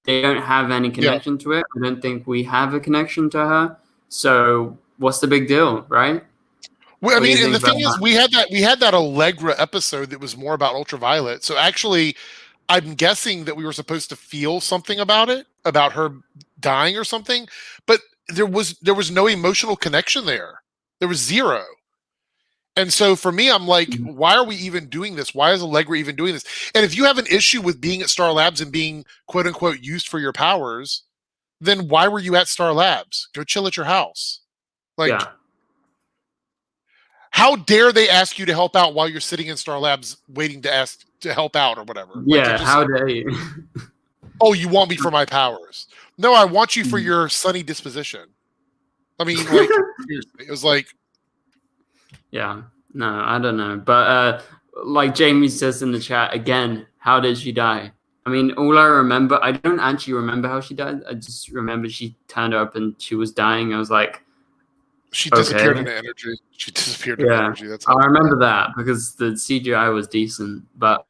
they don't have any connection to it. I don't think we have a connection to her. So what's the big deal, right? Well, I mean, and the thing is, we had that Allegra episode that was more about Ultraviolet. So actually, I'm guessing that we were supposed to feel something about it, about her dying or something, but there was no emotional connection there. There was zero. And so for me, I'm like, why are we even doing this? Why is Allegra even doing this? And if you have an issue with being at Star Labs and being quote unquote used for your powers, then why were you at Star Labs? Go chill at your house. Like, how dare they ask you to help out while you're sitting in Star Labs waiting to ask to help out or whatever? Yeah, how dare you? Oh, you want me for my powers? No, I want you for your sunny disposition. I mean, like, seriously, it was like, yeah, no, I don't know. But like Jamie says in the chat, again, how did she die? I mean, all I remember, I don't actually remember how she died. I just remember she turned up and she was dying. I was like, she disappeared into energy. She disappeared into energy. That's I remember that because the CGI was decent. But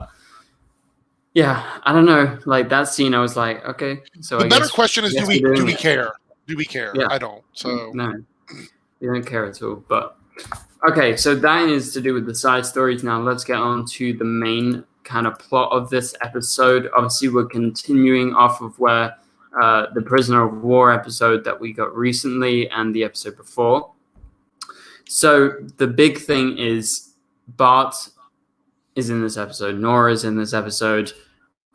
yeah, I don't know. Like, that scene, I was like, okay. So the better question is, do we care? Do we care? Yeah. I don't. So no, we don't care at all. But okay, so that is to do with the side stories. Now let's get on to the main kind of plot of this episode. Obviously, we're continuing off of where the Prisoner of War episode that we got recently and the episode before. So the big thing is Bart is in this episode, Nora is in this episode,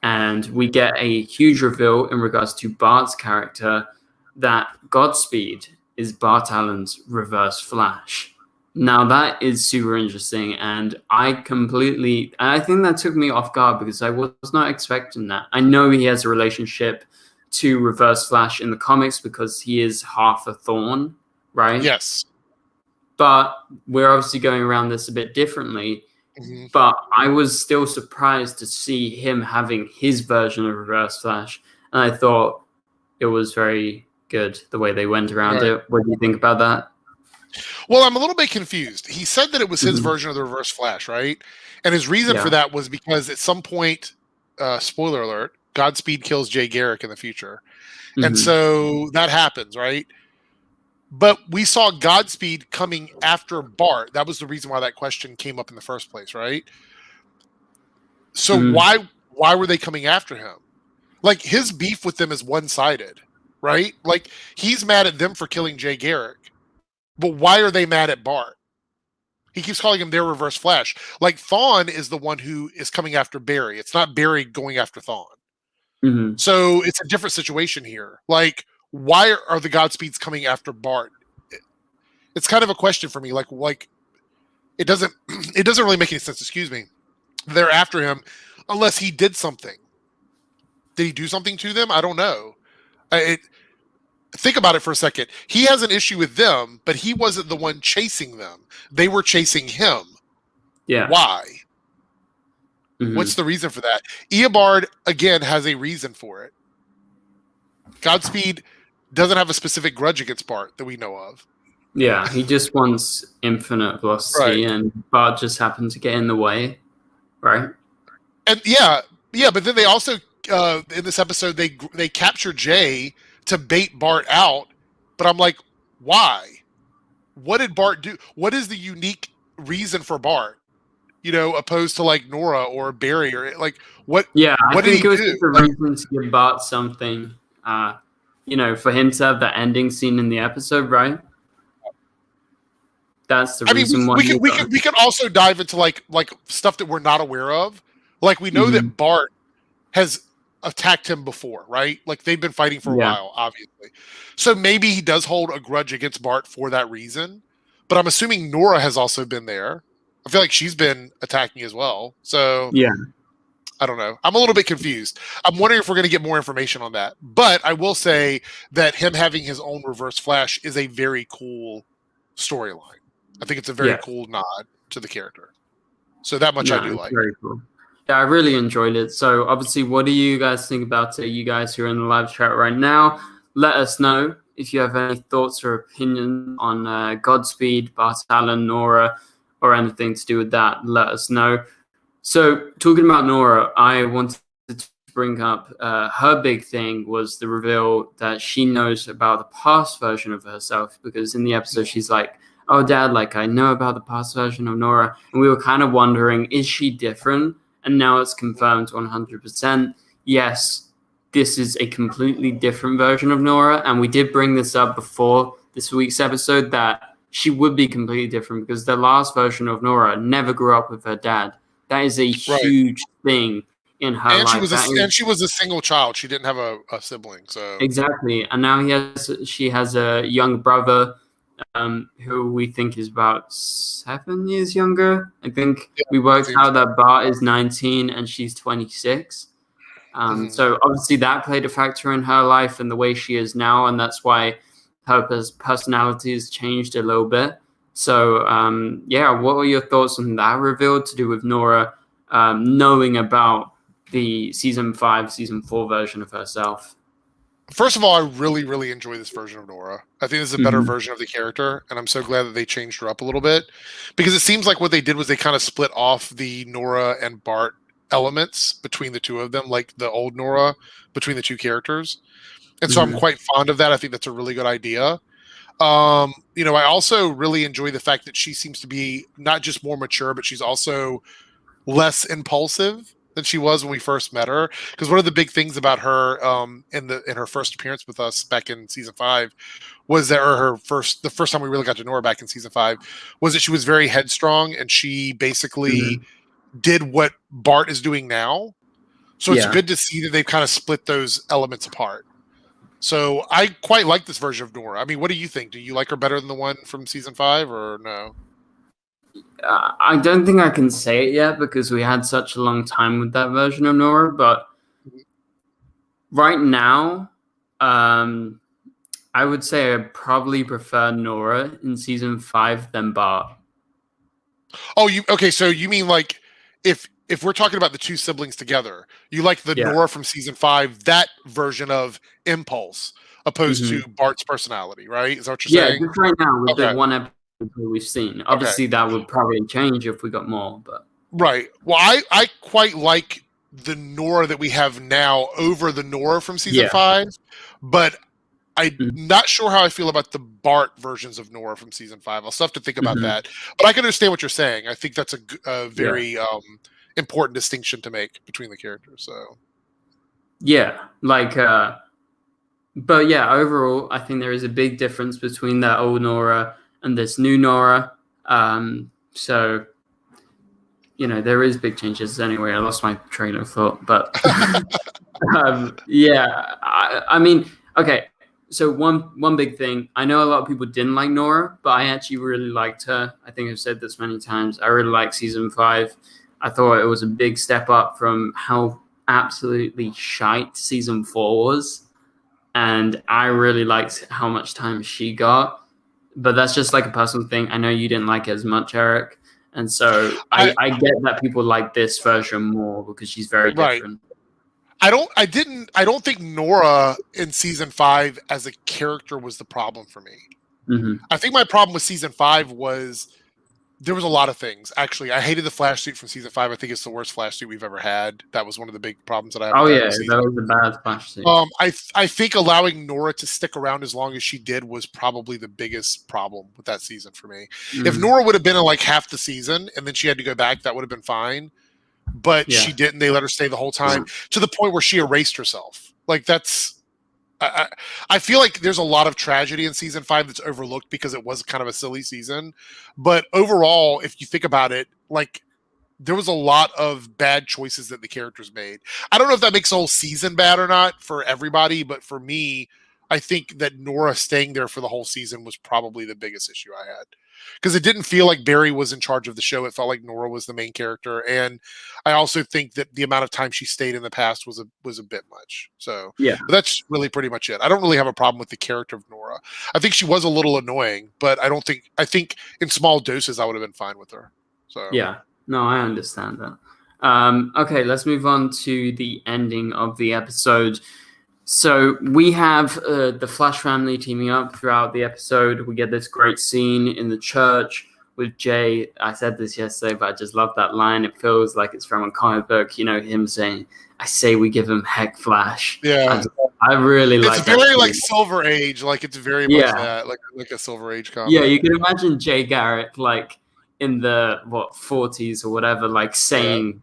and we get a huge reveal in regards to Bart's character that Godspeed is Bart Allen's Reverse Flash. Now that is super interesting, and I think that took me off guard because I was not expecting that. I know he has a relationship to Reverse Flash in the comics because he is half a Thorn, right? Yes. But we're obviously going around this a bit differently. Mm-hmm. But I was still surprised to see him having his version of Reverse Flash, and I thought it was very good the way they went around it. What do you think about that? Well, I'm a little bit confused. He said that it was his version of the Reverse Flash, right? And his reason for that was because at some point, spoiler alert, Godspeed kills Jay Garrick in the future. And so that happens, right? But we saw Godspeed coming after Bart. That was the reason why that question came up in the first place, right? So why were they coming after him? Like, his beef with them is one-sided, right? Like, he's mad at them for killing Jay Garrick. But why are they mad at Bart? He keeps calling him their Reverse Flash. Like, Thawne is the one who is coming after Barry. It's not Barry going after Thawne. So it's a different situation here. Like, why are the Godspeeds coming after Bart? It's kind of a question for me. Like it doesn't really make any sense. Excuse me. They're after him unless he did something. Did he do something to them? I don't know. Think about it for a second. He has an issue with them, but he wasn't the one chasing them. They were chasing him. Yeah. Why? What's the reason for that? Eobard, again, has a reason for it. Godspeed doesn't have a specific grudge against Bart that we know of. Yeah, he just wants infinite velocity, and Bart just happened to get in the way, right? And but then they also in this episode they capture Jay to bait Bart out, but I'm like, why? What did Bart do? What is the unique reason for Bart? You know, opposed to like Nora or Barry or like what? Yeah, what I think did he it was do? just a reason to give Bart something. You know, for him to have that ending scene in the episode, right? That's the reason why. We can also dive into like stuff that we're not aware of. Like, we know that Bart has attacked him before, right? Like, they've been fighting for a while, obviously. So maybe he does hold a grudge against Bart for that reason. But I'm assuming Nora has also been there. I feel like she's been attacking as well. So yeah. I don't know. I'm a little bit confused. I'm wondering if we're going to get more information on that. But I will say that him having his own Reverse Flash is a very cool storyline. I think it's a very cool nod to the character. So that much I do like. Very cool. Yeah, I really enjoyed it. So obviously, what do you guys think about it? You guys who are in the live chat right now, let us know if you have any thoughts or opinion on Godspeed, Bart Allen, Nora, or anything to do with that. Let us know. So talking about Nora, I wanted to bring up her big thing was the reveal that she knows about the past version of herself, because in the episode she's like, oh, Dad, like, I know about the past version of Nora. And we were kind of wondering, is she different? And now it's confirmed 100%. Yes, this is a completely different version of Nora. And we did bring this up before this week's episode that she would be completely different because the last version of Nora never grew up with her dad. That is a huge thing in her life. She was a single child. She didn't have a sibling. So exactly. And now she has a young brother who we think is about 7 years younger. I think we worked out that Bart is 19 and she's 26. So obviously that played a factor in her life and the way she is now. And that's why her personality has changed a little bit. So, what were your thoughts on that reveal to do with Nora knowing about the season 5, season 4 version of herself? First of all, I really, really enjoy this version of Nora. I think this is a better version of the character, and I'm so glad that they changed her up a little bit, because it seems like what they did was they kind of split off the Nora and Bart elements between the two of them, like the old Nora between the two characters. And so I'm quite fond of that. I think that's a really good idea. I also really enjoy the fact that she seems to be not just more mature, but she's also less impulsive. than she was when we first met her. Because one of the big things about her in her first appearance with us back in season 5 was that, or the first time we really got to know her back in season 5, was that she was very headstrong and she basically did what Bart is doing now. So it's good to see that they've kind of split those elements apart. So I quite like this version of Nora. I mean, what do you think? Do you like her better than the one from season 5 or no? I don't think I can say it yet because we had such a long time with that version of Nora, but right now, I would say I probably prefer Nora in season 5 than Bart. Oh, okay, so you mean like if we're talking about the two siblings together, you like the Nora from season 5, that version of Impulse, opposed to Bart's personality, right? Is that what you're saying? Yeah, just right now with the one episode we've seen. Obviously, that would probably change if we got more, but right. Well, I quite like the Nora that we have now over the Nora from season 5, but I'm not sure how I feel about the Bart versions of Nora from season 5. I'll still have to think about that. But I can understand what you're saying. I think that's a very important distinction to make between the characters. So, but yeah, overall, I think there is a big difference between that old Nora and this new Nora. So, there is big changes. Anyway, I lost my train of thought, but I mean, okay. So one big thing, I know a lot of people didn't like Nora, but I actually really liked her. I think I've said this many times. I really liked season 5. I thought it was a big step up from how absolutely shite season 4 was. And I really liked how much time she got. But that's just like a personal thing. I know you didn't like it as much, Eric. And so I get that people like this version more because she's very different. I don't think Nora in season 5 as a character was the problem for me. I think my problem with season 5 was there was a lot of things. Actually, I hated the flash suit from season 5. I think it's the worst flash suit we've ever had. That was one of the big problems that I had. Oh yeah, that was a bad flash suit. I think allowing Nora to stick around as long as she did was probably the biggest problem with that season for me. If Nora would have been in like half the season and then she had to go back, that would have been fine. But she didn't. They let her stay the whole time to the point where she erased herself. Like I feel like there's a lot of tragedy in season 5 that's overlooked because it was kind of a silly season. But overall, if you think about it, like there was a lot of bad choices that the characters made. I don't know if that makes the whole season bad or not for everybody, but for me, I think that Nora staying there for the whole season was probably the biggest issue I had. Because it didn't feel like Barry was in charge of the show. It felt like Nora was the main character. And I also think that the amount of time she stayed in the past was a bit much. So that's really pretty much it. I don't really have a problem with the character of Nora. I think she was a little annoying, but I think in small doses I would have been fine with her. So no, I understand that. Okay, let's move on to the ending of the episode. So we have the Flash family teaming up throughout the episode. We get this great scene in the church with Jay. I said this yesterday, but I just love that line. It feels like it's from a comic book, him saying, I say we give him heck Flash. Yeah. I really like it. It's very like Silver Age. Like it's very much that, like a Silver Age comic. Yeah, you can imagine Jay Garrick like in the 40s or whatever, like saying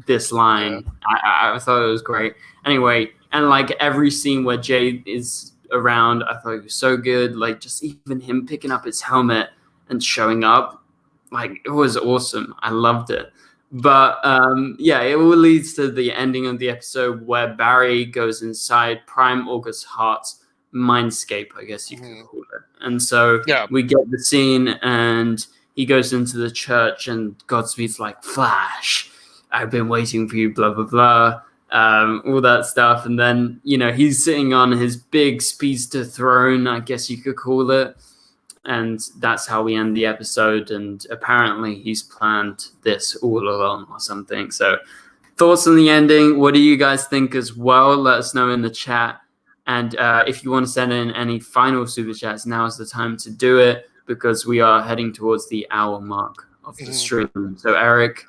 this line. I thought it was great. Anyway, and like every scene where Jay is around, I thought it was so good. Like just even him picking up his helmet and showing up, like it was awesome. I loved it. But it all leads to the ending of the episode where Barry goes inside Prime August Hart's mindscape, I guess you could call it. And so we get the scene and he goes into the church and Godspeed's like, Flash, I've been waiting for you, blah, blah, blah. All that stuff. And then, he's sitting on his big speedster throne, I guess you could call it. And that's how we end the episode. And apparently he's planned this all along or something. So thoughts on the ending? What do you guys think as well? Let us know in the chat. And if you want to send in any final super chats, now is the time to do it because we are heading towards the hour mark of the stream. So Eric,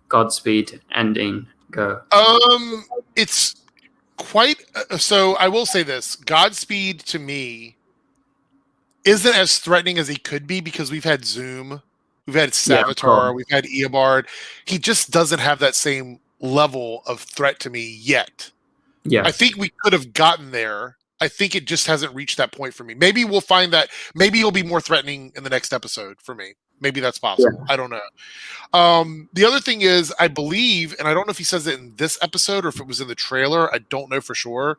Godspeed, ending. Go. It's quite so. I will say this: Godspeed to me isn't as threatening as he could be because we've had Zoom, we've had Savitar, we've had Eobard. He just doesn't have that same level of threat to me yet. Yeah. I think we could have gotten there. I think it just hasn't reached that point for me. Maybe we'll find that. Maybe he'll be more threatening in the next episode for me. Maybe that's possible. Yeah. I don't know. The other thing is, I believe, and I don't know if he says it in this episode or if it was in the trailer. I don't know for sure.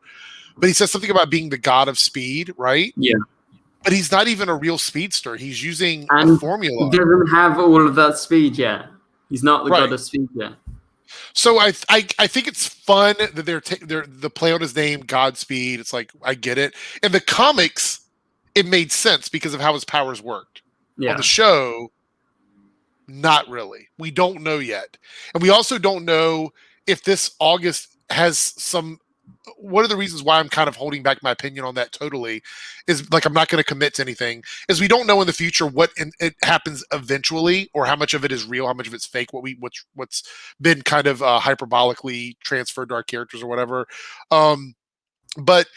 But he says something about being the god of speed, right? Yeah. But he's not even a real speedster. He's using And a formula. He doesn't have all of that speed yet. He's not the god of speed yet. So I think it's fun that they're the play on his name, Godspeed. It's like, I get it. In the comics, it made sense because of how his powers worked. Yeah. On the show, not really. We don't know yet. And we also don't know if this August has some... One of the reasons why I'm kind of holding back my opinion on that totally is, like, I'm not going to commit to anything, is we don't know in the future what it happens eventually, or how much of it is real, how much of it's fake, what's been kind of hyperbolically transferred to our characters or whatever. But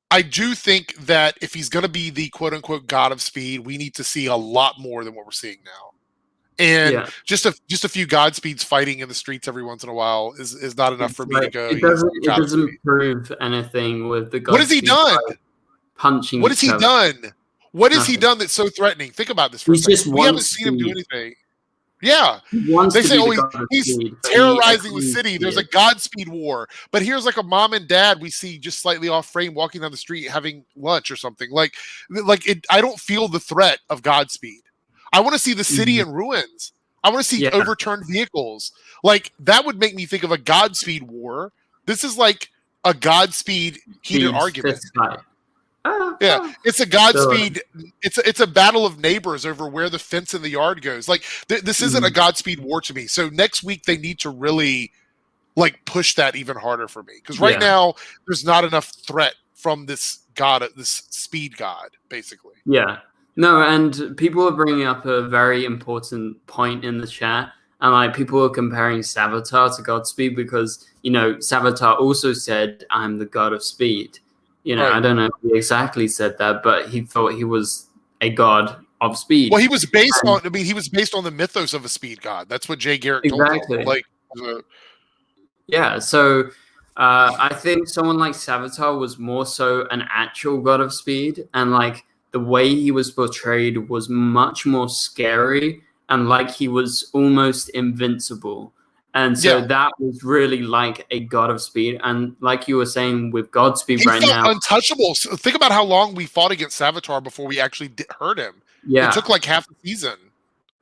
I do think that if he's going to be the quote unquote god of speed, we need to see a lot more than what we're seeing now. And just a few Godspeeds fighting in the streets every once in a while is not enough for me to go. It doesn't prove anything with the Godspeed. What has he done? Punching. What has he done? What has he done that's so threatening? Think about this for a second. We haven't seen him do anything. Yeah. They say, he's terrorizing the city. There's a Godspeed war. But here's like a mom and dad we see just slightly off frame walking down the street having lunch or something. Like I don't feel the threat of Godspeed. I want to see the city in ruins. I want to see overturned vehicles. Like, that would make me think of a Godspeed war. This is like a Godspeed heated argument. Yeah, it's a Godspeed. It's a battle of neighbors over where the fence in the yard goes. Like, this isn't a Godspeed war to me. So next week they need to really, like, push that even harder for me, because right now there's not enough threat from this god, this speed god, basically. Yeah. No, and people are bringing up a very important point in the chat, and like people are comparing Savitar to Godspeed because, you know, Savitar also said, "I'm the god of speed." You know, I don't know if he exactly said that, but he thought he was a god of speed. Well, he was based on. I mean, he was based on the mythos of a speed god. That's what Jay Garrick told him. Like, yeah. So I think someone like Savitar was more so an actual god of speed, and like, the way he was portrayed was much more scary and like he was almost invincible. And so that was really like a god of speed. And like you were saying with Godspeed right now, untouchable. So think about how long we fought against Savitar before we actually hurt him. Yeah. It took like half the season.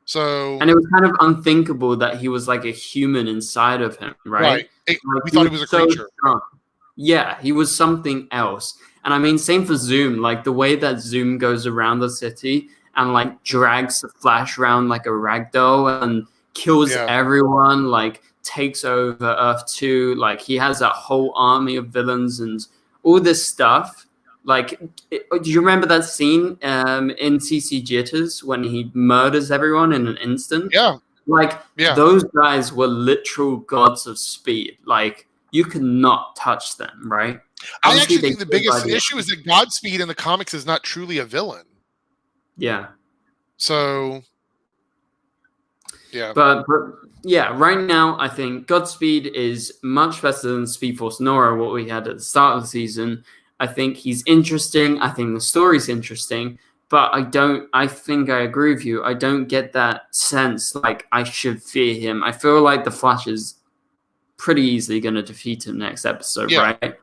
So, and it was kind of unthinkable that he was like a human inside of him, right? Like, we thought he was a creature. Strong. Yeah, he was something else. And I mean, same for Zoom. Like, the way that Zoom goes around the city and like drags the Flash around like a ragdoll and kills everyone, like takes over Earth 2. Like, he has that whole army of villains and all this stuff. Like, do you remember that scene in CC Jitters when he murders everyone in an instant? Yeah. Like, those guys were literal gods of speed. Like, you could not touch them, right? I actually think the biggest issue is that Godspeed in the comics is not truly a villain. Yeah. So, yeah. But yeah, right now I think Godspeed is much better than Speed Force Nora, what we had at the start of the season. I think he's interesting. I think the story's interesting. But I think I agree with you. I don't get that sense like I should fear him. I feel like the Flash is pretty easily going to defeat him next episode, right?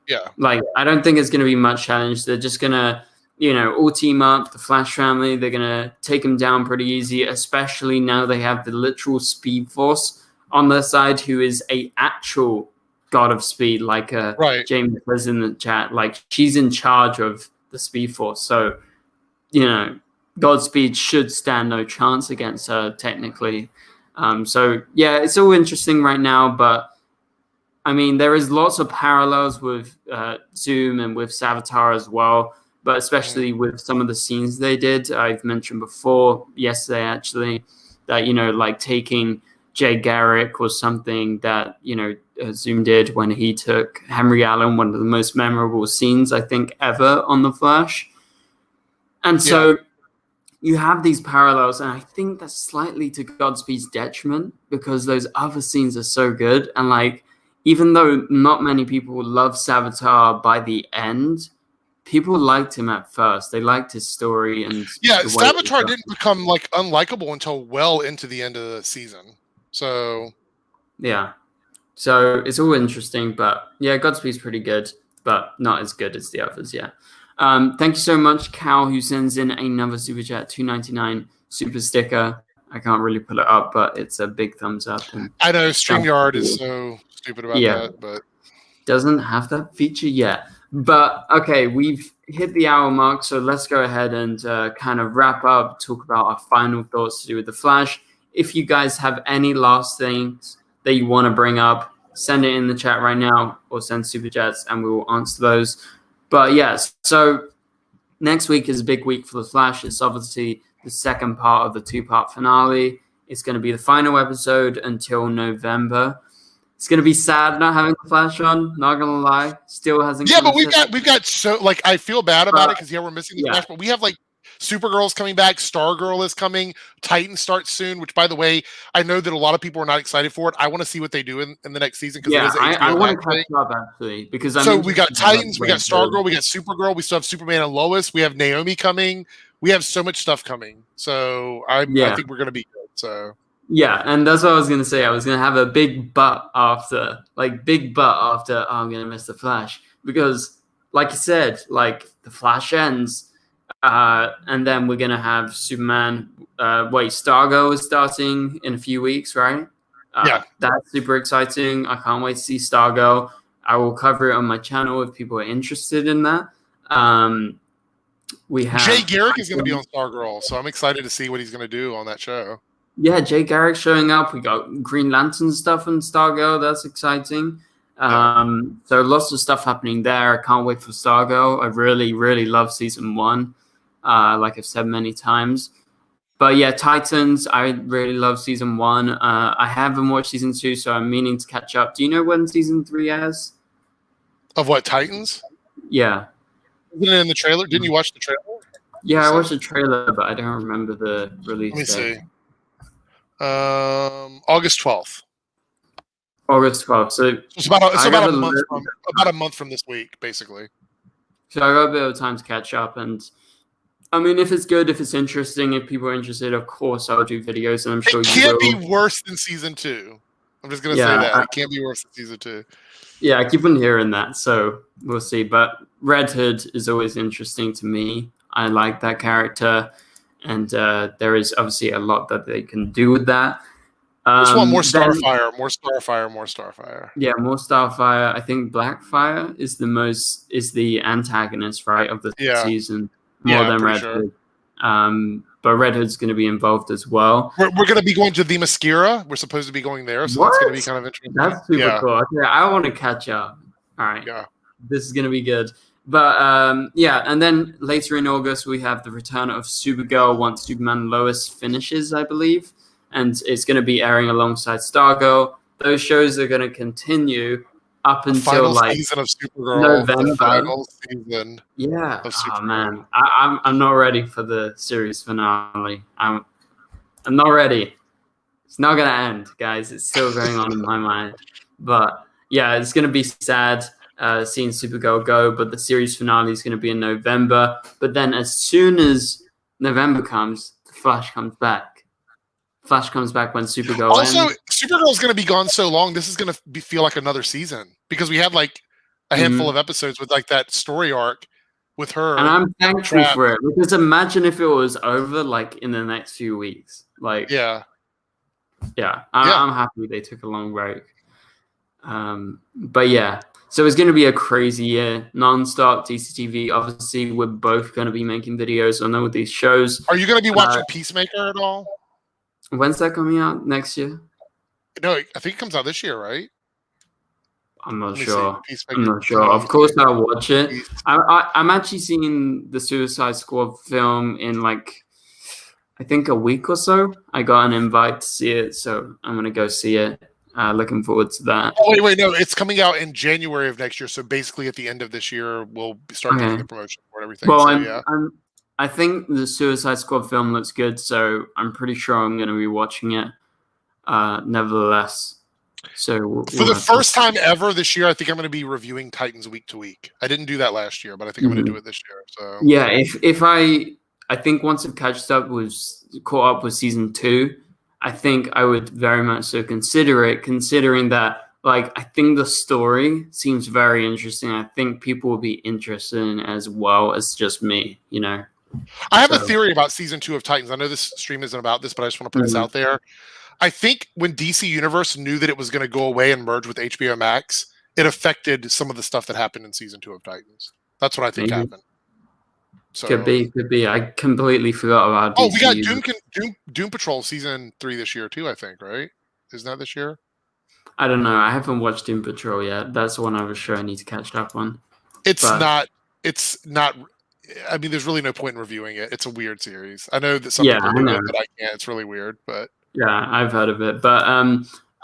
Yeah. Like, I don't think it's going to be much challenge. They're just going to, you know, all team up, the Flash family. They're going to take him down pretty easy, especially now they have the literal Speed Force on their side, who is a actual god of speed, like James says in the chat. Like, she's in charge of the Speed Force. So, you know, Godspeed should stand no chance against her, technically. So, yeah, it's all interesting right now, but I mean, there is lots of parallels with Zoom and with Savitar as well, but especially with some of the scenes they did. I've mentioned before, yesterday actually, that, you know, like taking Jay Garrick was something that, you know, Zoom did when he took Henry Allen, one of the most memorable scenes, I think, ever on The Flash. And so you have these parallels, and I think that's slightly to Godspeed's detriment because those other scenes are so good. And like, even though not many people love Savitar by the end, people liked him at first. They liked his story and yeah, the way it was Savitar done. didn't become like unlikable until well into the end of the season. So Yeah. So it's all interesting, but yeah, Godspeed's pretty good, but not as good as the others. Yeah. Thank you so much, Cal, who sends in another super chat, $2.99 super sticker. I can't really pull it up, but it's a big thumbs up. And I know StreamYard is so stupid about that, but doesn't have that feature yet. But okay, we've hit the hour mark, so let's go ahead and kind of wrap up, talk about our final thoughts to do with The Flash. If you guys have any last things that you want to bring up, send it in the chat right now or send super chats and we will answer those. But yes, so next week is a big week for The Flash. It's obviously the second part of the 2-part finale. It's going to be the final episode until November. It's going to be sad not having The Flash on, not going to lie. Still hasn't yeah, but we've got so, like, I feel bad about it because, yeah, we're missing The yeah. Flash, but we have, like, Supergirl's coming back, Stargirl is coming, Titan starts soon, which, by the way, I know that a lot of people are not excited for it. I want to see what they do in the next season because it is HBO I want to Max catch up, actually. Because we got Titans, we got Stargirl, we got Supergirl, we still have Superman and Lois, we have Naomi coming. We have so much stuff coming. So I think we're going to be good. So yeah, and that's what I was going to say. I was going to have a big but after, oh, I'm going to miss The Flash. Because, like you said, like, The Flash ends, and then we're going to have Superman. Stargirl is starting in a few weeks, right? Yeah. That's super exciting. I can't wait to see Stargirl. I will cover it on my channel if people are interested in that. We have Jay Garrick is going to be on Stargirl, so I'm excited to see what he's going to do on that show. Yeah, Jay Garrick showing up. We got Green Lantern stuff on Stargirl. That's exciting. So lots of stuff happening there. I can't wait for Stargirl. I really, really love season 1, like I've said many times. But yeah, Titans, I really love season 1. I haven't watched season 2, so I'm meaning to catch up. Do you know when season 3 airs? Of what, Titans? Yeah. Isn't it in the trailer? Didn't you watch the trailer? Yeah, I watched the trailer, but I don't remember the release date. Let me see. August 12th. August 12th. So it's about a month from this week, basically. So I got a bit of time to catch up, and I mean, if it's good, if it's interesting, if people are interested, of course I'll do videos, and I'm sure it can't be worse than season 2. I'm just gonna say that it can't be worse than season 2. Yeah, I keep on hearing that, so we'll see. But Red Hood is always interesting to me. I like that character, and there is obviously a lot that they can do with that. Just want more Starfire, more Starfire, more Starfire. Yeah, more Starfire. I think Blackfire is the antagonist, right, of the season, more than Red Hood. But Red Hood's going to be involved as well. We're going to be going to the Themyscira. We're supposed to be going there, so that's going to be kind of interesting. That's super cool. Okay, I want to catch up. All right. Yeah. This is going to be good. But and then later in August, we have the return of Supergirl once Superman and Lois finishes, I believe. And it's going to be airing alongside Stargirl. Those shows are going to continue up until season of Supergirl, November. The final season. Yeah. Of Supergirl. Oh man, I'm not ready for the series finale. I'm not ready. It's not going to end, guys. It's still going on in my mind. But yeah, it's going to be sad seeing Supergirl go. But the series finale is going to be in November. But then as soon as November comes, the Flash comes back. Flash comes back when Supergirl ends. Supergirl's going to be gone so long, this is going to feel like another season. Because we had like a handful of episodes with like that story arc with her. And I'm thankful for it. Because imagine if it was over like in the next few weeks. Like I'm happy they took a long break. But yeah. So it's going to be a crazy year. Non-stop DCTV. Obviously, we're both going to be making videos on all these shows. Are you going to be watching Peacemaker at all? When's that coming out? Next year? No, I think it comes out this year, right? I'm not sure. Of course, I'll watch it. I'm actually seeing the Suicide Squad film in like, I think a week or so. I got an invite to see it, so I'm going to go see it. Looking forward to that. Oh, wait, no. It's coming out in January of next year, so basically at the end of this year, we'll start doing the promotion for everything. Well, so, I think the Suicide Squad film looks good, so I'm pretty sure I'm going to be watching it. Nevertheless, so For the first time ever this year, I think I'm going to be reviewing Titans week to week. I didn't do that last year, but I think I'm going to do it this year. So yeah, if I think once I've caught up with season 2, I think I would very much so consider it, considering that like I think the story seems very interesting. I think people will be interested in it as well as just me, you know. I have a theory about season 2 of Titans. I know this stream isn't about this, but I just want to put this out there. I think when DC Universe knew that it was going to go away and merge with HBO Max, it affected some of the stuff that happened in season 2 of Titans. That's what I think happened. So, could be. I completely forgot about. Oh, we got Doom Patrol season 3 this year too. I think, right? Isn't that this year? I don't know. I haven't watched Doom Patrol yet. That's one other show I need to catch up on. It's not. I mean, there's really no point in reviewing it. It's a weird series. I know that some people do it, but I can't. It's really weird. But yeah, I've heard of it. But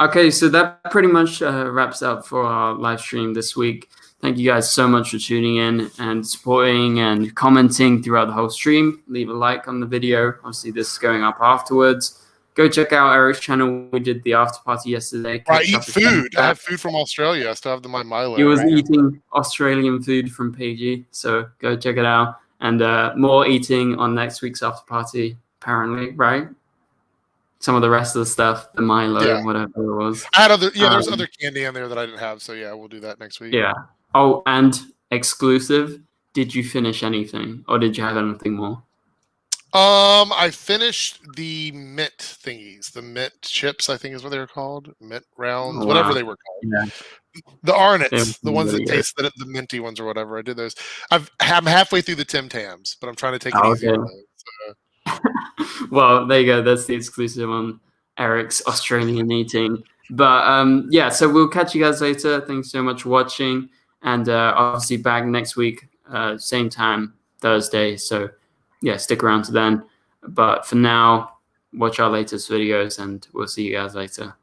okay, so that pretty much wraps up for our live stream this week. Thank you guys so much for tuning in and supporting and commenting throughout the whole stream. Leave a like on the video. Obviously, this is going up afterwards. Go check out Eric's channel. We did the after party yesterday. I eat food. I have food from Australia. I still have my Milo. He was eating Australian food from PG, so go check it out. And more eating on next week's after party, apparently, right? Some of the rest of the stuff, the Milo, whatever it was. I had there's other candy in there that I didn't have, so yeah, we'll do that next week. Yeah. Oh, and exclusive. Did you finish anything, or did you have anything more? I finished the mint thingies, the mint chips, I think is what they were called, mint rounds, whatever they were called. Yeah. The Arnott's, the ones that taste the minty ones or whatever. I did those. I'm halfway through the Tim Tams, but I'm trying to take it easy. So. Well, there you go. That's the exclusive on Eric's Australian eating. But yeah, so we'll catch you guys later. Thanks so much for watching, and obviously back next week, same time, Thursday. So yeah, stick around to then. But for now, watch our latest videos, and we'll see you guys later.